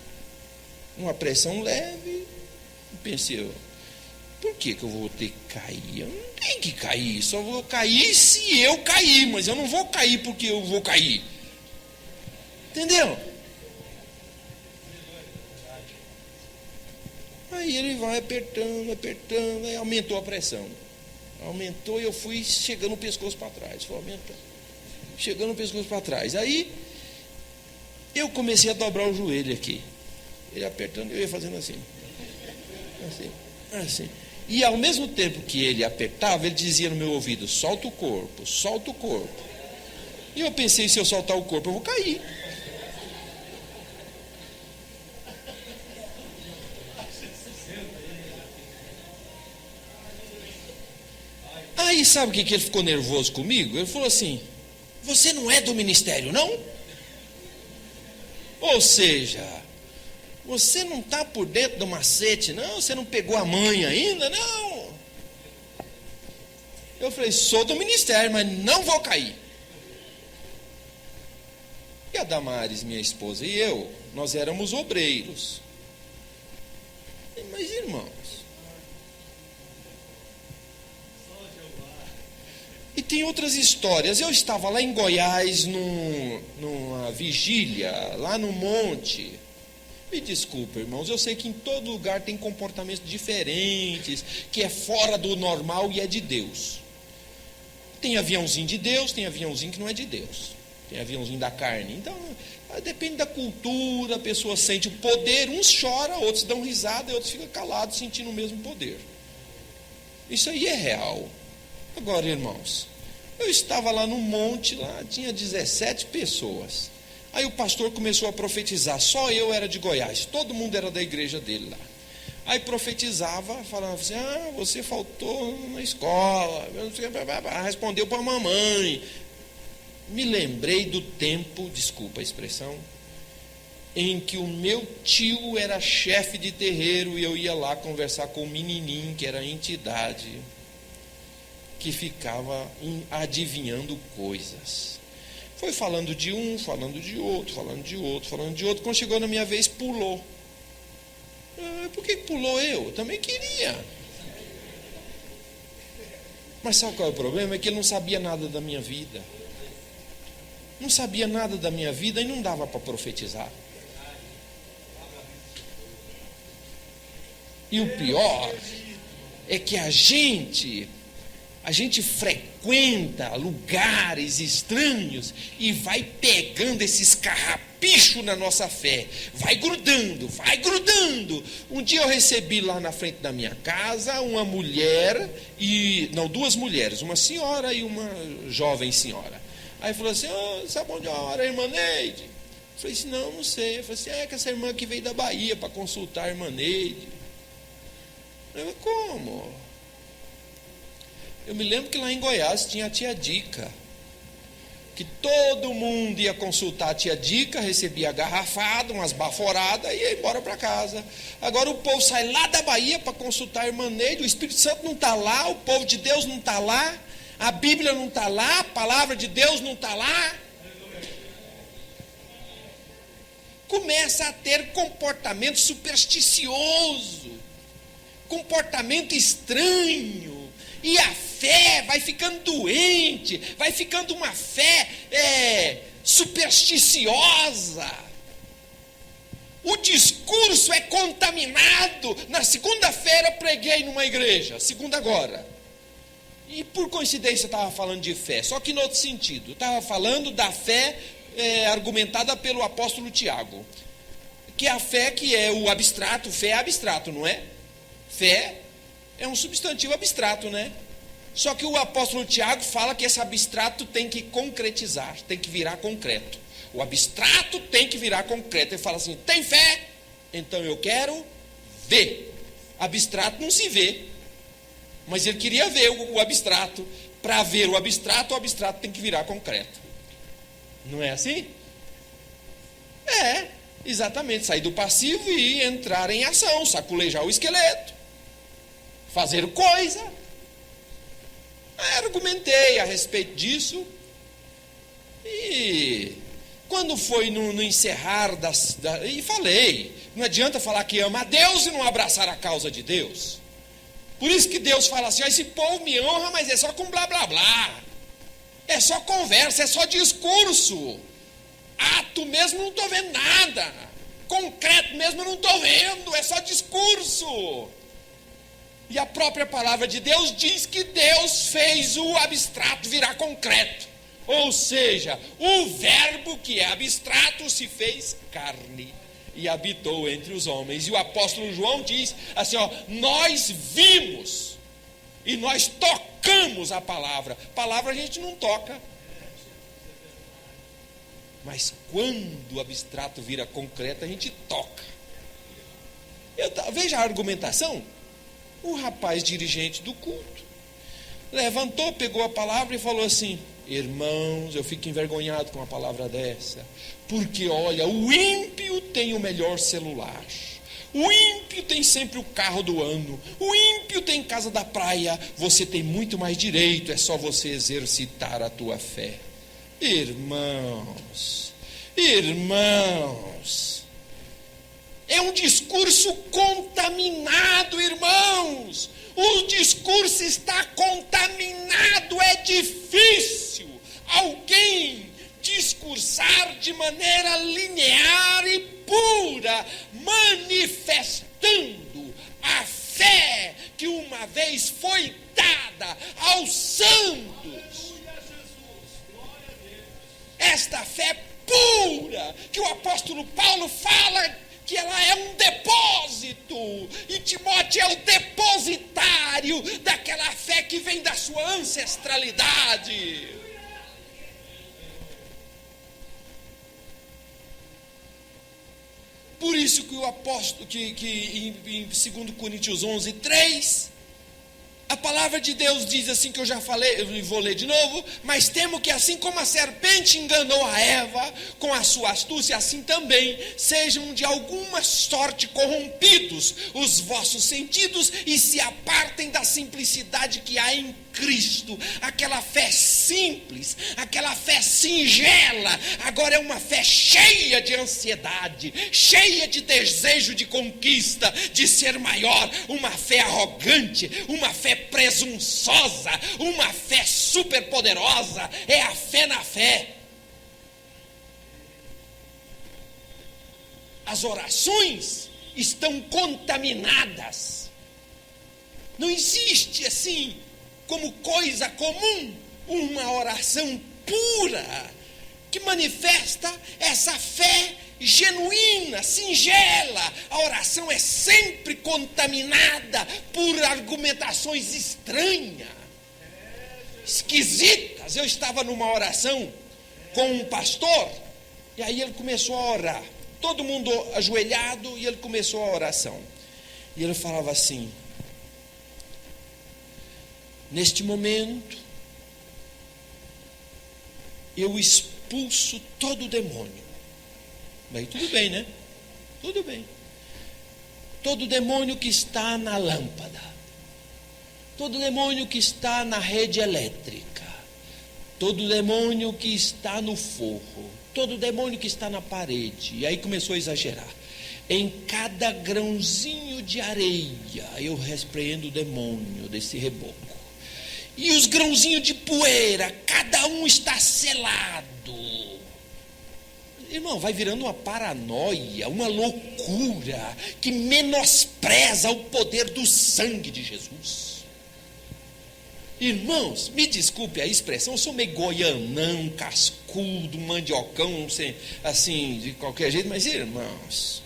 uma pressão leve. Pensei, por que eu vou ter que cair? Eu não tenho que cair, só vou cair se eu cair, mas eu não vou cair porque eu vou cair. Entendeu? Aí ele vai apertando, aí aumentou a pressão. Aumentou e eu fui chegando o pescoço para trás. Foi aumentando, chegando o pescoço para trás. Aí eu comecei a dobrar o joelho aqui. Ele apertando, eu ia fazendo assim. Assim. E ao mesmo tempo que ele apertava, ele dizia no meu ouvido: solta o corpo, solta o corpo. E eu pensei, se eu soltar o corpo, eu vou cair. Aí sabe o que ele ficou nervoso comigo? Ele falou assim: você não é do ministério, não? Ou seja, você não está por dentro do macete, não? Você não pegou a manha ainda, não? Eu falei: sou do ministério, mas não vou cair. E a Damares, minha esposa, e eu, nós éramos obreiros. Mas irmãos, e tem outras histórias. Eu estava lá em Goiás, numa vigília, lá no monte. Me desculpa, irmãos, eu sei que em todo lugar tem comportamentos diferentes, que é fora do normal e é de Deus. Tem aviãozinho de Deus, tem aviãozinho que não é de Deus. Tem aviãozinho da carne. Então, depende da cultura, a pessoa sente o poder, uns choram, outros dão risada, e outros ficam calados, sentindo o mesmo poder. Isso aí é real. Agora, irmãos, eu estava lá no monte, lá tinha 17 pessoas. Aí o pastor começou a profetizar, só eu era de Goiás, todo mundo era da igreja dele lá. Aí profetizava, falava assim: você faltou na escola, respondeu para a mamãe. Me lembrei do tempo, desculpa a expressão, em que o meu tio era chefe de terreiro e eu ia lá conversar com o menininho, que era a entidade que ficava adivinhando coisas. Foi falando de um, falando de outro, falando de outro, falando de outro. Quando chegou na minha vez, pulou. Por que pulou eu? Eu também queria. Mas sabe qual é o problema? É que ele não sabia nada da minha vida. Não sabia nada da minha vida e não dava para profetizar. E o pior é que a gente frequenta lugares estranhos e vai pegando esses carrapichos na nossa fé, vai grudando. Um dia eu recebi lá na frente da minha casa uma mulher, duas mulheres, uma senhora e uma jovem senhora. Aí falou assim: sabe onde mora a irmã Neide? Eu falei assim: não sei. Eu falei assim: é que essa irmã que veio da Bahia para consultar a irmã Neide. Eu falei: como? Eu me lembro que lá em Goiás tinha a tia Dica, que todo mundo ia consultar a tia Dica, recebia garrafada, umas baforadas e ia embora para casa. Agora o povo sai lá da Bahia para consultar a irmã Neide, o Espírito Santo não está lá, o povo de Deus não está lá, a Bíblia não está lá, a palavra de Deus não está lá. Começa a ter comportamento supersticioso, comportamento estranho. E a fé vai ficando doente, vai ficando uma fé supersticiosa. O discurso é contaminado. Na segunda-feira preguei numa igreja, segunda agora. E por coincidência eu estava falando de fé, só que no outro sentido. Eu estava falando da fé argumentada pelo apóstolo Tiago. Que é a fé que é o abstrato, fé é abstrato, não é? Fé é um substantivo abstrato, né? Só que o apóstolo Tiago fala que esse abstrato tem que concretizar, tem que virar concreto. O abstrato tem que virar concreto. Ele fala assim: tem fé? Então eu quero ver. Abstrato não se vê. Mas ele queria ver o abstrato. Para ver o abstrato tem que virar concreto. Não é assim? É, exatamente. Sair do passivo e entrar em ação, saculejar o esqueleto. Fazer coisa. Argumentei a respeito disso. E quando foi no encerrar e falei, Não adianta falar que ama a Deus e não abraçar a causa de Deus. Por isso que Deus fala assim: esse povo me honra, mas é só com blá blá blá. É só conversa, é só discurso. Ato mesmo não estou vendo nada. Concreto mesmo não estou vendo, é só discurso. E a própria palavra de Deus diz que Deus fez o abstrato virar concreto. Ou seja, o verbo que é abstrato se fez carne e habitou entre os homens. E o apóstolo João diz assim, nós vimos e nós tocamos a palavra. Palavra a gente não toca. Mas quando o abstrato vira concreto, a gente toca. Veja a argumentação. O rapaz dirigente do culto levantou, pegou a palavra e falou assim: irmãos, eu fico envergonhado com uma palavra dessa, porque olha, o ímpio tem o melhor celular, o ímpio tem sempre o carro do ano, o ímpio tem casa da praia, você tem muito mais direito, é só você exercitar a tua fé. Irmãos, é um discurso contaminado, irmãos. O discurso está contaminado. É difícil alguém discursar de maneira linear e pura, manifestando a fé que uma vez foi dada aos santos. Esta fé pura que o apóstolo Paulo fala que ela é um depósito, e Timóteo é o depositário daquela fé que vem da sua ancestralidade. Por isso que o apóstolo, que em 2 Coríntios 11:3, a palavra de Deus diz assim, que eu já falei, eu vou ler de novo: mas temo que assim como a serpente enganou a Eva com a sua astúcia, assim também sejam de alguma sorte corrompidos os vossos sentidos e se apartem da simplicidade que há em Cristo. Aquela fé simples, aquela fé singela, agora é uma fé cheia de ansiedade, cheia de desejo de conquista, de ser maior, uma fé arrogante, uma fé presunçosa, uma fé superpoderosa. É a fé na fé. As orações estão contaminadas. Não existe assim, como coisa comum, uma oração pura, que manifesta essa fé genuína, singela. A oração é sempre contaminada por argumentações estranhas, esquisitas. Eu estava numa oração com um pastor, e aí ele começou a orar, todo mundo ajoelhado, e ele começou a oração, e ele falava assim: neste momento eu expulso todo o demônio. Bem, tudo bem, né? Tudo bem. Todo demônio que está na lâmpada, todo demônio que está na rede elétrica, todo demônio que está no forro, todo demônio que está na parede. E aí começou a exagerar. Em cada grãozinho de areia eu repreendo o demônio desse reboco. E os grãozinhos de poeira, cada um está selado. Irmão, vai virando uma paranoia, uma loucura, que menospreza o poder do sangue de Jesus. Irmãos, me desculpe a expressão, eu sou meio goianão, cascudo, mandiocão, não sei, assim, de qualquer jeito, mas irmãos,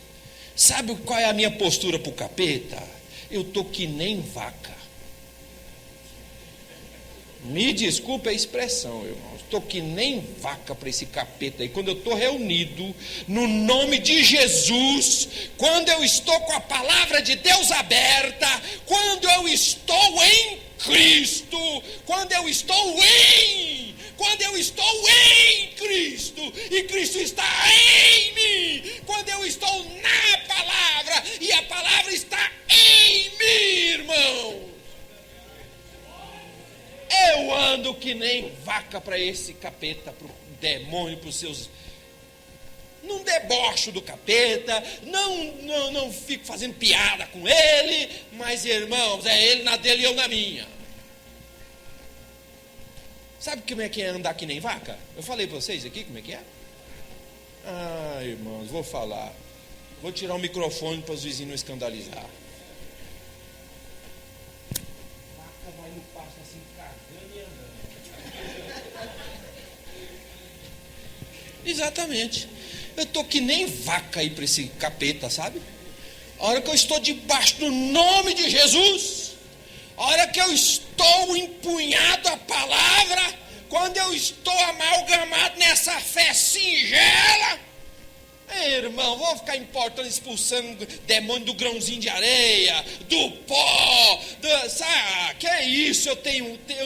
sabe qual é a minha postura para o capeta? Eu estou que nem vaca. Me desculpe a expressão, irmãos, estou que nem vaca para esse capeta aí. Quando eu estou reunido no nome de Jesus, quando eu estou com a palavra de Deus aberta, quando eu estou em Cristo, quando eu estou em Cristo, e Cristo está em mim, quando eu estou na palavra, e a palavra está em mim, irmão, eu ando que nem vaca para esse capeta, para o demônio, para os seus Não debocho do capeta, não fico fazendo piada com ele, mas irmãos, é ele na dele e eu na minha. Sabe como é que é andar que nem vaca? Eu falei para vocês aqui como é que é? Ah, irmãos, vou falar. Vou tirar o microfone para os vizinhos não escandalizar. Vaca vai no pasto assim, cagando e andando. Exatamente. Eu estou que nem vaca aí para esse capeta, sabe? A hora que eu estou debaixo do nome de Jesus, a hora que eu estou empunhado a palavra, quando eu estou amalgamado nessa fé singela, irmão, vou ficar importando, expulsando demônio do grãozinho de areia, do pó, sabe? Que é isso? Eu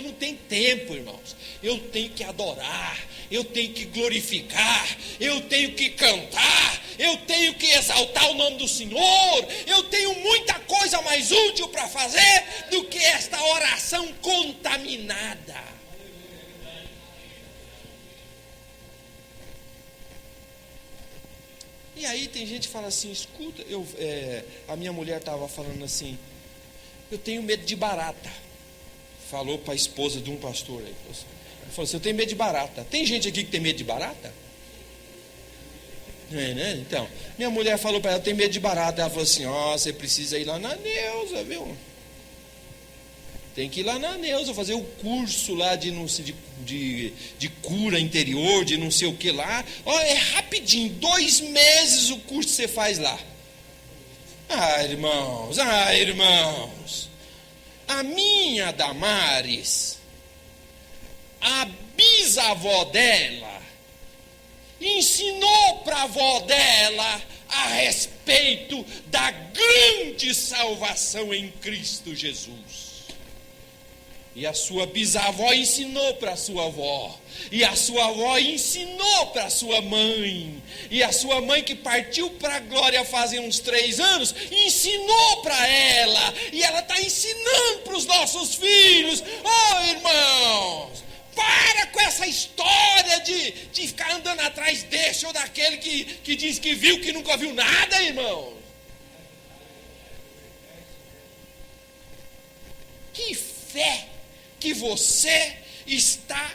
não tenho tempo, irmãos. Eu tenho que adorar, eu tenho que glorificar, eu tenho que cantar, eu tenho que exaltar o nome do Senhor. Eu tenho muita coisa mais útil para fazer do que esta oração contaminada. E aí tem gente que fala assim, escuta, a minha mulher estava falando assim, eu tenho medo de barata. Falou para a esposa de um pastor aí. Ele falou assim, eu tenho medo de barata. Tem gente aqui que tem medo de barata? Né? Então, minha mulher falou para ela, eu tenho medo de barata. Ela falou assim, você precisa ir lá na Neuza, viu? Tem que ir lá na Neuza, fazer o curso lá de cura interior, de não sei o que lá. É rapidinho, 2 meses o curso que você faz lá. Irmãos. A minha Damares, a bisavó dela, ensinou para a avó dela a respeito da grande salvação em Cristo Jesus. E a sua bisavó ensinou para a sua avó. E a sua avó ensinou para a sua mãe. E a sua mãe, que partiu para a glória fazem uns 3 anos, ensinou para ela. E ela está ensinando para os nossos filhos. Irmãos, para com essa história de ficar andando atrás desse ou daquele que diz que viu, que nunca viu nada, irmãos. Que fé que você está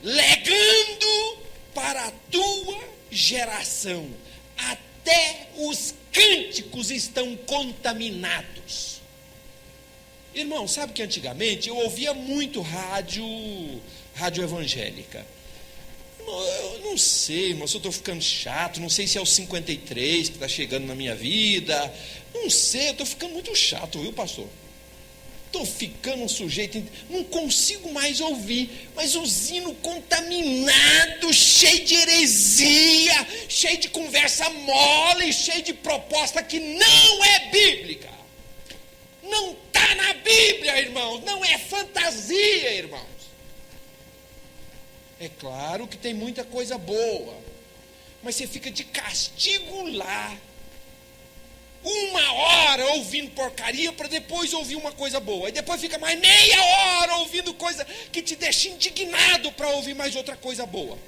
legando para a tua geração. Até os cânticos estão contaminados. Irmão, sabe que antigamente eu ouvia muito rádio evangélica. Eu não sei, irmão, se eu estou ficando chato, não sei se é o 53 que está chegando na minha vida, não sei, eu estou ficando muito chato, viu, pastor? Estou ficando um sujeito, não consigo mais ouvir, mas os hinos contaminados, cheio de heresia, cheio de conversa mole, cheio de proposta que não é bíblica. Não está na Bíblia, irmãos, não é fantasia, irmãos. É claro que tem muita coisa boa, mas você fica de castigo lá. 1 hora ouvindo porcaria para depois ouvir uma coisa boa. E depois fica mais meia hora ouvindo coisa que te deixa indignado para ouvir mais outra coisa boa.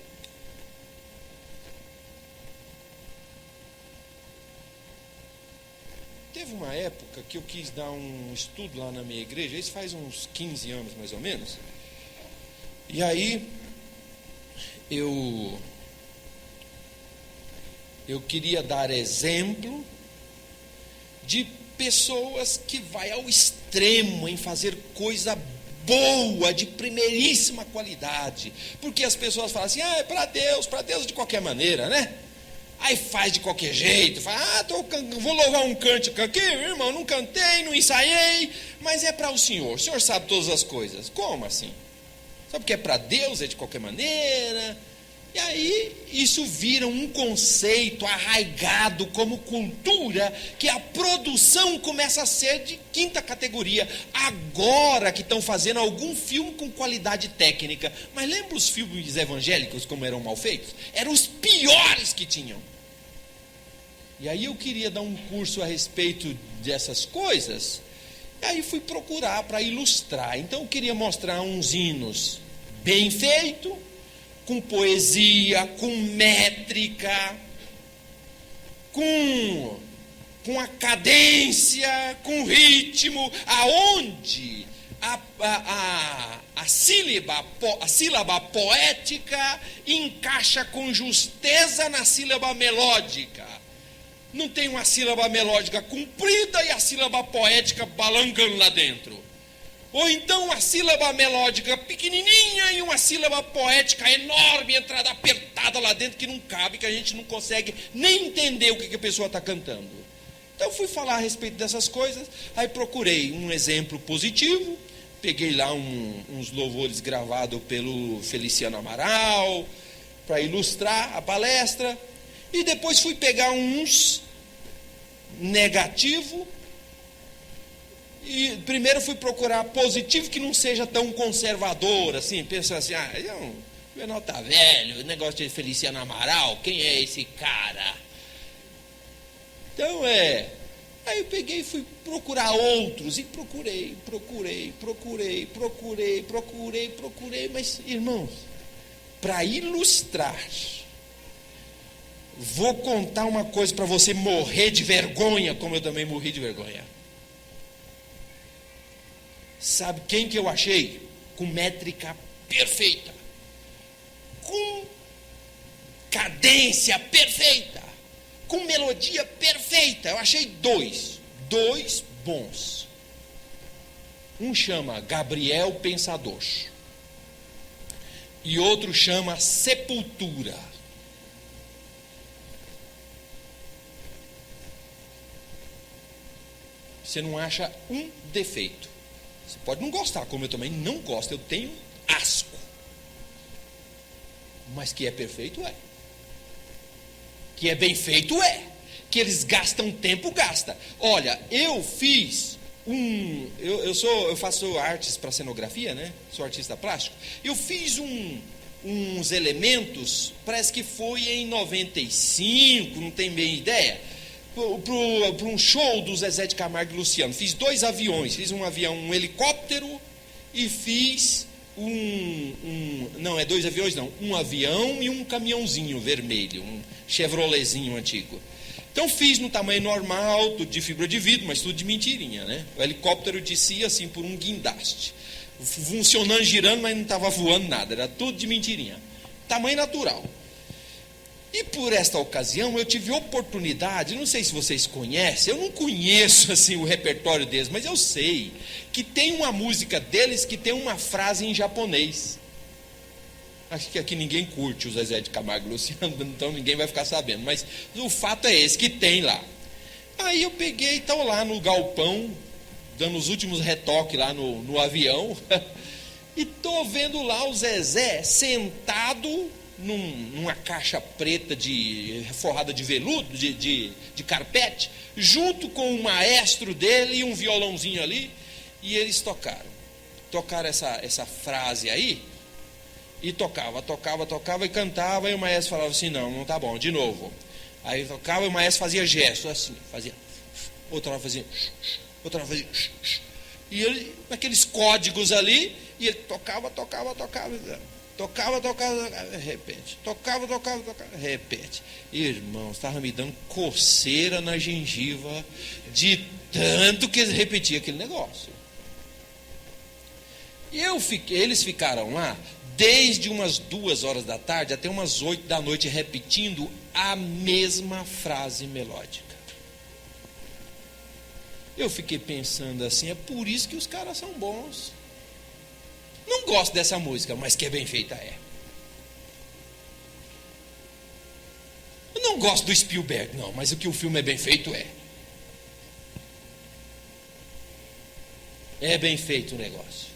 Teve uma época que eu quis dar um estudo lá na minha igreja, isso faz uns 15 anos mais ou menos. E aí eu queria dar exemplo de pessoas que vai ao extremo em fazer coisa boa, de primeiríssima qualidade, porque as pessoas falam assim, é para Deus de qualquer maneira, né? Aí faz de qualquer jeito, fala, vou louvar um cântico aqui, irmão, não cantei, não ensaiei, mas é para o Senhor sabe todas as coisas. Como assim? Sabe que é para Deus, é de qualquer maneira? E aí isso vira um conceito arraigado como cultura, que a produção começa a ser de 5ª categoria. Agora que estão fazendo algum filme com qualidade técnica, mas lembra os filmes evangélicos como eram mal feitos? Eram os piores que tinham. E aí eu queria dar um curso a respeito dessas coisas, e aí fui procurar para ilustrar. Então eu queria mostrar uns hinos bem feitos, com poesia, com métrica, com a cadência, com o ritmo, aonde a sílaba poética encaixa com justeza na sílaba melódica. Não tem uma sílaba melódica comprida e a sílaba poética balangando lá dentro. Ou então uma sílaba melódica pequenininha e uma sílaba poética enorme, entrada apertada lá dentro, que não cabe, que a gente não consegue nem entender o que a pessoa está cantando. Então fui falar a respeito dessas coisas, aí procurei um exemplo positivo, peguei lá uns louvores gravados pelo Feliciano Amaral, para ilustrar a palestra, e depois fui pegar uns negativo. E primeiro fui procurar positivo que não seja tão conservador, assim, pensando assim, o Bernal tá velho, negócio de Feliciano Amaral, quem é esse cara? Então aí eu peguei e fui procurar outros, e procurei, mas, irmãos, para ilustrar, vou contar uma coisa para você morrer de vergonha, como eu também morri de vergonha. Sabe quem que eu achei? Com métrica perfeita, com cadência perfeita, com melodia perfeita. Eu achei dois bons. Um chama Gabriel Pensador e outro chama Sepultura. Você não acha um defeito. Você pode não gostar, como eu também não gosto, eu tenho asco. Mas que é perfeito, é. Que é bem feito, é. Que eles gastam tempo, gasta. Olha, eu fiz eu faço artes para cenografia, né? Sou artista plástico. Eu fiz uns elementos, parece que foi em 95, não tenho bem ideia, para um show do Zezé de Camargo e Luciano. Fiz 2 aviões, fiz um helicóptero e fiz não, 2 aviões não, um avião e um caminhãozinho vermelho, um Chevroletzinho antigo. Então fiz no tamanho normal, tudo de fibra de vidro, mas tudo de mentirinha, né? O helicóptero descia assim por um guindaste, funcionando, girando, mas não estava voando nada, era tudo de mentirinha, tamanho natural. E por esta ocasião eu tive oportunidade, não sei se vocês conhecem, eu não conheço assim o repertório deles, mas eu sei que tem uma música deles que tem uma frase em japonês. Acho que aqui ninguém curte o Zezé de Camargo e Luciano, então ninguém vai ficar sabendo, mas o fato é esse, que tem lá. Aí eu peguei, estou lá no galpão, dando os últimos retoques lá no avião, e estou vendo lá o Zezé sentado numa caixa preta forrada de veludo, de carpete, junto com o maestro dele e um violãozinho ali, e eles tocaram essa frase aí, e tocava e cantava, e o maestro falava assim, não tá bom, de novo. Aí tocava e o maestro fazia gesto assim, outra hora fazia, e ele, naqueles códigos ali, e ele tocava, repete, tocava, repete. Irmão, estava me dando coceira na gengiva de tanto que eles repetiam aquele negócio. E eles ficaram lá desde umas 2 horas da tarde até umas 8 da noite repetindo a mesma frase melódica. Eu fiquei pensando assim, é por isso que os caras são bons. Não gosto dessa música, mas que é bem feita é. Eu não gosto do Spielberg, não, mas o que o filme é bem feito é. É bem feito o negócio.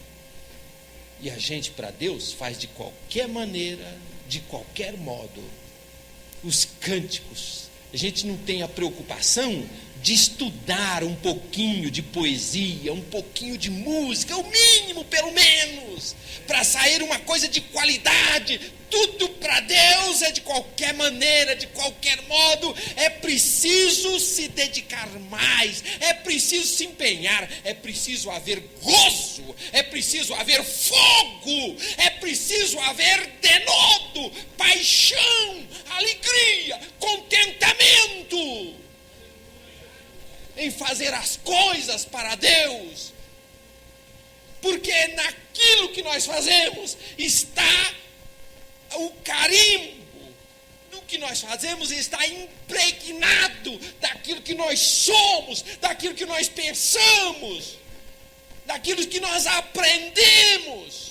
E a gente, para Deus, faz de qualquer maneira, de qualquer modo. Os cânticos, a gente não tem a preocupação de estudar um pouquinho de poesia, um pouquinho de música, o mínimo, pelo menos, para sair uma coisa de qualidade. Tudo para Deus é de qualquer maneira, de qualquer modo. É preciso se dedicar mais, é preciso se empenhar, é preciso haver gozo, é preciso haver fogo, é preciso haver denodo, paixão, alegria, contentamento em fazer as coisas para Deus, porque naquilo que nós fazemos está o carimbo. No que nós fazemos está impregnado daquilo que nós somos, daquilo que nós pensamos, daquilo que nós aprendemos.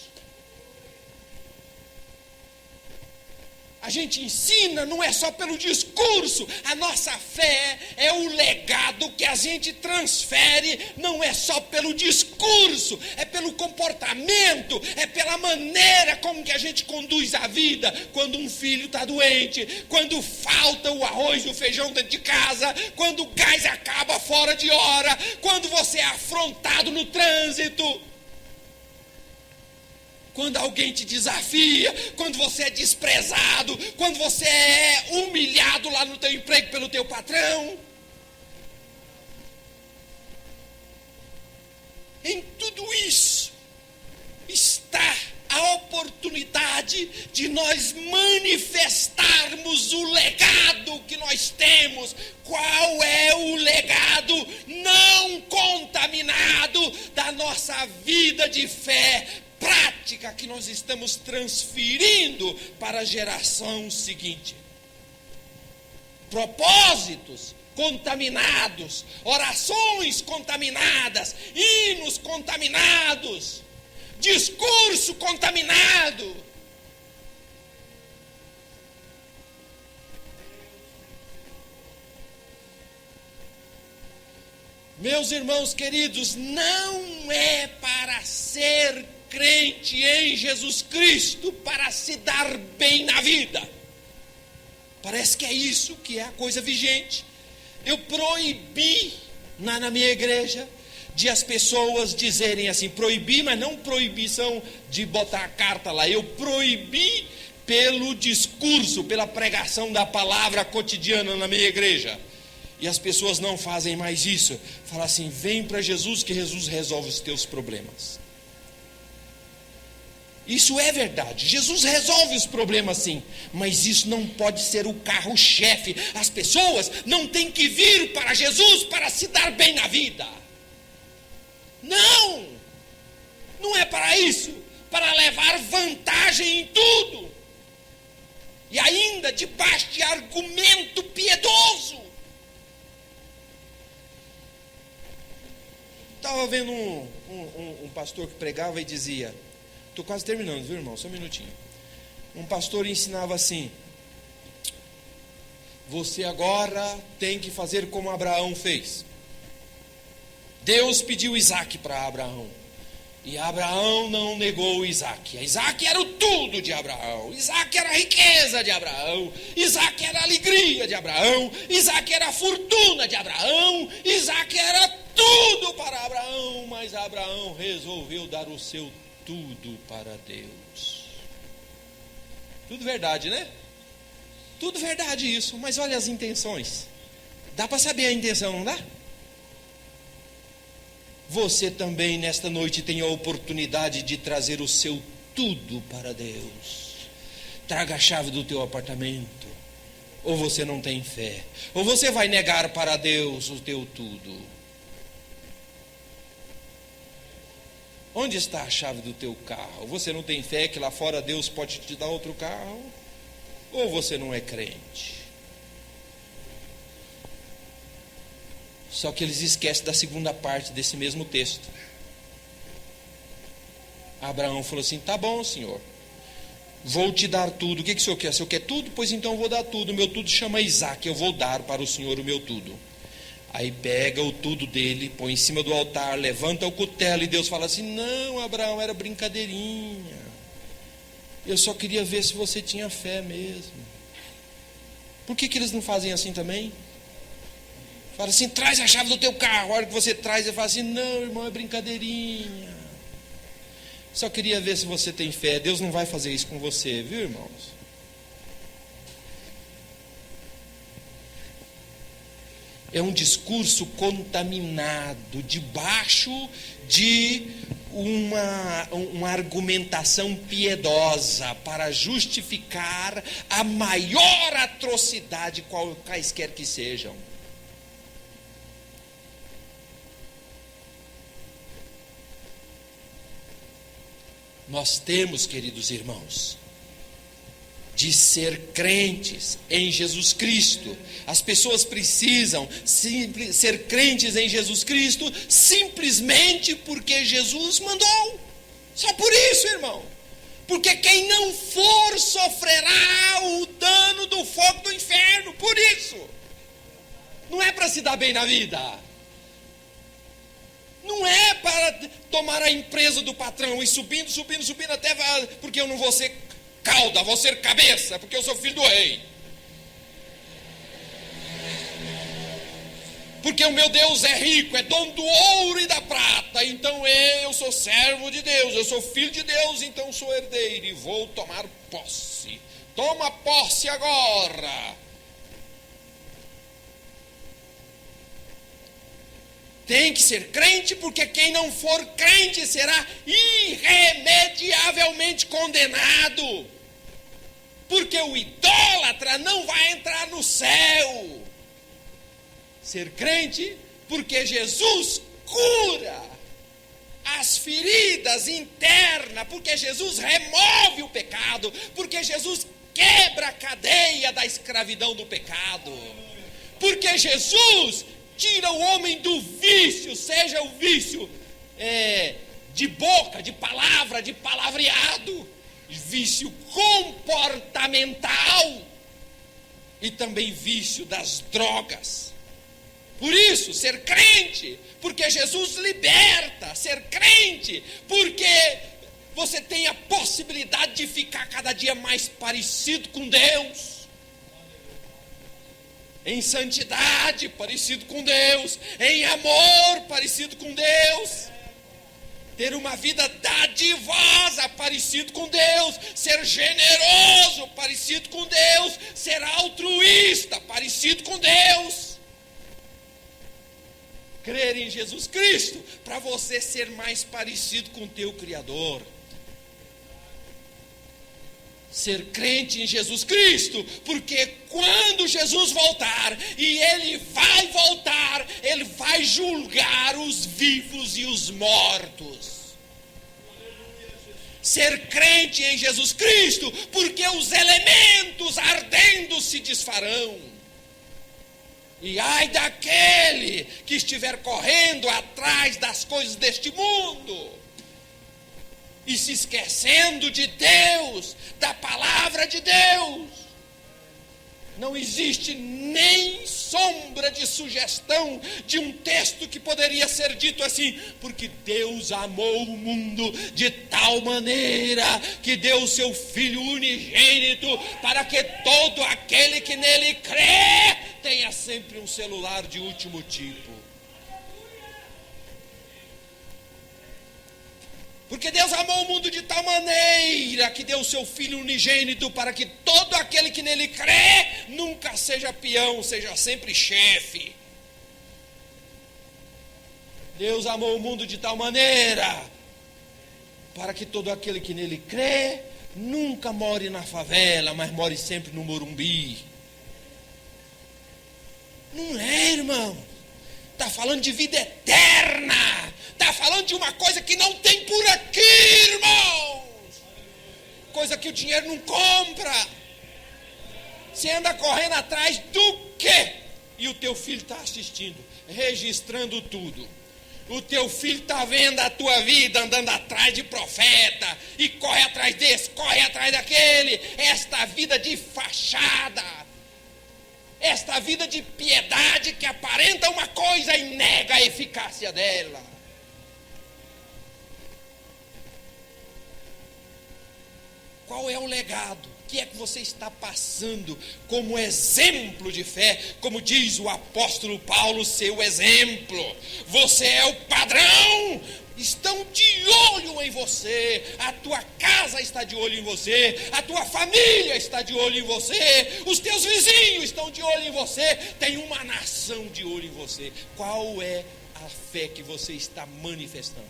A gente ensina, não é só pelo discurso. A nossa fé é o legado que a gente transfere, não é só pelo discurso, é pelo comportamento, é pela maneira como que a gente conduz a vida. Quando um filho está doente, quando falta o arroz e o feijão dentro de casa, quando o gás acaba fora de hora, quando você é afrontado no trânsito, quando alguém te desafia, quando você é desprezado, quando você é humilhado lá no teu emprego pelo teu patrão. Em tudo isso está a oportunidade de nós manifestarmos o legado que nós temos. Qual é o legado não contaminado da nossa vida de fé prática que nós estamos transferindo para a geração seguinte? Propósitos contaminados, orações contaminadas, hinos contaminados, discurso contaminado. Meus irmãos queridos, não é para ser crente em Jesus Cristo para se dar bem na vida. Parece que é isso que é a coisa vigente. Eu proibi na minha igreja de as pessoas dizerem assim, proibi, mas não proibição de botar a carta lá, eu proibi pelo discurso, pela pregação da palavra cotidiana na minha igreja. E as pessoas não fazem mais isso. Fala assim, vem para Jesus que Jesus resolve os teus problemas. Isso é verdade, Jesus resolve os problemas sim, mas isso não pode ser o carro-chefe. As pessoas não têm que vir para Jesus para se dar bem na vida. Não, não é para isso, para levar vantagem em tudo, e ainda debaixo de argumento piedoso. Estava vendo um pastor que pregava e dizia, estou quase terminando, viu, irmão? Só um minutinho. Um pastor ensinava assim, você agora tem que fazer como Abraão fez. Deus pediu Isaac para Abraão, e Abraão não negou Isaac. Isaac era o tudo de Abraão, Isaac era a riqueza de Abraão, Isaac era a alegria de Abraão, Isaac era a fortuna de Abraão, Isaac era tudo para Abraão, mas Abraão resolveu dar o seu tudo para Deus. Tudo verdade, né? Tudo verdade isso, mas olha as intenções. Dá para saber a intenção, não dá? Você também nesta noite tem a oportunidade de trazer o seu tudo para Deus. Traga a chave do teu apartamento. Ou você não tem fé, ou você vai negar para Deus o teu tudo. Onde está a chave do teu carro? Você não tem fé que lá fora Deus pode te dar outro carro? Ou você não é crente? Só que eles esquecem da segunda parte desse mesmo texto. Abraão falou assim, tá bom, senhor, vou te dar tudo. O que o senhor quer? O senhor quer tudo? Pois então eu vou dar tudo. O meu tudo chama Isaac, eu vou dar para o senhor o meu tudo. Aí pega o tudo dele, põe em cima do altar, levanta o cutelo, e Deus fala assim, não, Abraão, era brincadeirinha, eu só queria ver se você tinha fé mesmo. Por que eles não fazem assim também? Fala assim, traz a chave do teu carro. A hora que você traz, ele fala assim, não, irmão, é brincadeirinha. Só queria ver se você tem fé. Deus não vai fazer isso com você, viu, irmãos? É um discurso contaminado, debaixo de uma argumentação piedosa para justificar a maior atrocidade, quaisquer que sejam. Nós temos, queridos irmãos, de ser crentes em Jesus Cristo. As pessoas precisam ser crentes em Jesus Cristo simplesmente porque Jesus mandou. Só por isso, irmão. Porque quem não for sofrerá o dano do fogo do inferno. Por isso. Não é para se dar bem na vida. Não é para tomar a empresa do patrão e subindo até, porque eu não vou ser cauda, vou ser cabeça, porque eu sou filho do rei. Porque o meu Deus é rico, é dono do ouro e da prata, então eu sou servo de Deus, eu sou filho de Deus, então sou herdeiro e vou tomar posse. Toma posse agora. Tem que ser crente, porque quem não for crente será irremediavelmente condenado. Porque o idólatra não vai entrar no céu. Ser crente, porque Jesus cura as feridas internas, porque Jesus remove o pecado, porque Jesus quebra a cadeia da escravidão do pecado, porque Jesus tira o homem do vício, seja o vício de boca, de palavra, de palavreado, vício comportamental e também vício das drogas. Por isso, ser crente, porque Jesus liberta. Ser crente, porque você tem a possibilidade de ficar cada dia mais parecido com Deus. Em santidade, parecido com Deus. Em amor, parecido com Deus. Ter uma vida dadivosa, parecido com Deus. Ser generoso, parecido com Deus. Ser altruísta, parecido com Deus. Crer em Jesus Cristo, para você ser mais parecido com o teu Criador. Ser crente em Jesus Cristo, porque quando Jesus voltar, e Ele vai voltar, Ele vai julgar os vivos e os mortos. Ser crente em Jesus Cristo, porque os elementos ardendo se desfarão. E ai daquele que estiver correndo atrás das coisas deste mundo, e se esquecendo de Deus, da palavra de Deus. Não existe nem sombra de sugestão de um texto que poderia ser dito assim: porque Deus amou o mundo de tal maneira que deu o seu Filho unigênito, para que todo aquele que nele crê tenha sempre um celular de último tipo. Porque Deus amou o mundo de tal maneira que deu o seu Filho unigênito, para que todo aquele que nele crê nunca seja peão, seja sempre chefe. Deus amou o mundo de tal maneira para que todo aquele que nele crê nunca more na favela, mas more sempre no Morumbi. Não é, irmão? Está falando de vida eterna. Está falando de uma coisa que não tem por aqui, irmãos. Coisa que o dinheiro não compra. Você anda correndo atrás do quê? E o teu filho está assistindo, registrando tudo. O teu filho está vendo a tua vida andando atrás de profeta. E corre atrás desse, corre atrás daquele. Esta vida de fachada. Esta vida de piedade que aparenta uma coisa e nega a eficácia dela. Qual é o legado que é que você está passando como exemplo de fé, como diz o apóstolo Paulo, seu exemplo. Você é o padrão. Estão de olho em você, a tua casa está de olho em você, a tua família está de olho em você, os teus vizinhos estão de olho em você, tem uma nação de olho em você. Qual é a fé que você está manifestando?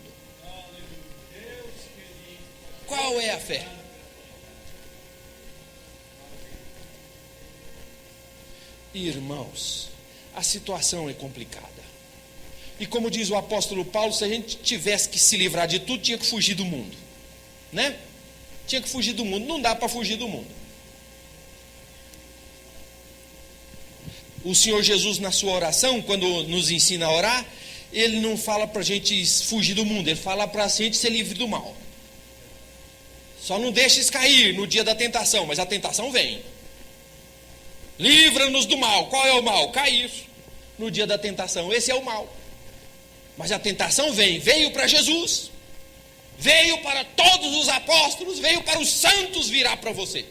Qual é a fé? Irmãos, a situação é complicada. E como diz o apóstolo Paulo, se a gente tivesse que se livrar de tudo, tinha que fugir do mundo, né? Tinha que fugir do mundo, não dá para fugir do mundo. O Senhor Jesus, na sua oração, quando nos ensina a orar, Ele não fala para a gente fugir do mundo, Ele fala para a gente ser livre do mal. Só não deixes cair no dia da tentação, mas a tentação vem. Livra-nos do mal. Qual é o mal? Cair no dia da tentação, esse é o mal. Mas a tentação vem, veio para Jesus, veio para todos os apóstolos, veio para os santos, virá para você.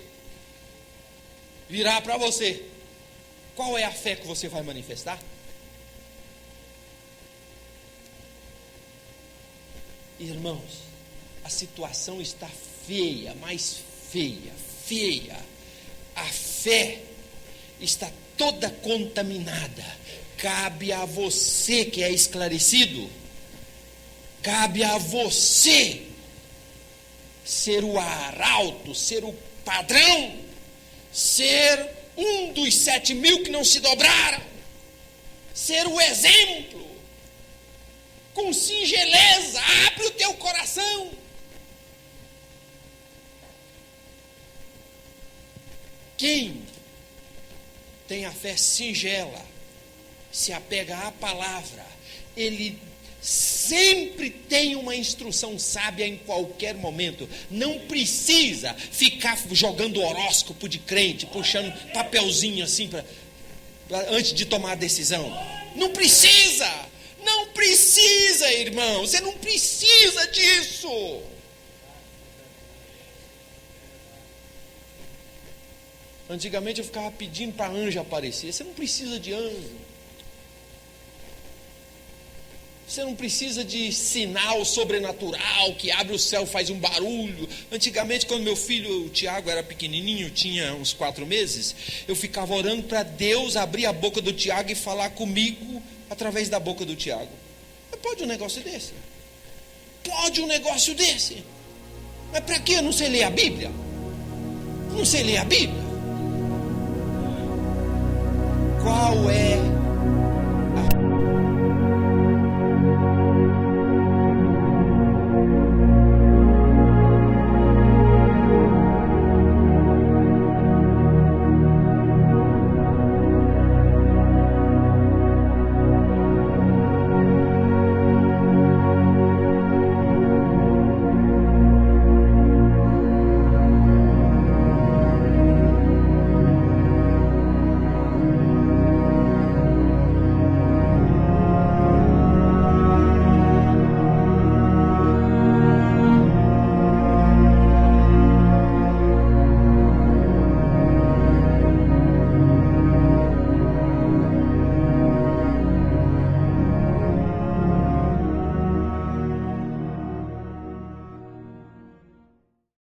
Virá para você. Qual é a fé que você vai manifestar? Irmãos, a situação está feia, mais feia. A fé está toda contaminada. Cabe a você que é esclarecido, cabe a você ser o arauto, ser o padrão, ser um dos 7.000 que não se dobraram, ser o exemplo, com singeleza. Abre o teu coração. Quem tem a fé singela, se apega à palavra, ele sempre tem uma instrução sábia em qualquer momento. Não precisa ficar jogando horóscopo de crente, puxando papelzinho assim antes de tomar a decisão. Não precisa, irmão, você não precisa disso. Antigamente eu ficava pedindo para anjo aparecer. Você não precisa de anjo. Você não precisa de sinal sobrenatural que abre o céu, faz um barulho. Antigamente, quando meu filho, o Tiago, era pequenininho, tinha uns 4 meses, eu ficava orando para Deus abrir a boca do Tiago e falar comigo através da boca do Tiago. Mas pode um negócio desse? Pode um negócio desse? Mas para que eu não sei ler a Bíblia? Não sei ler a Bíblia? Qual é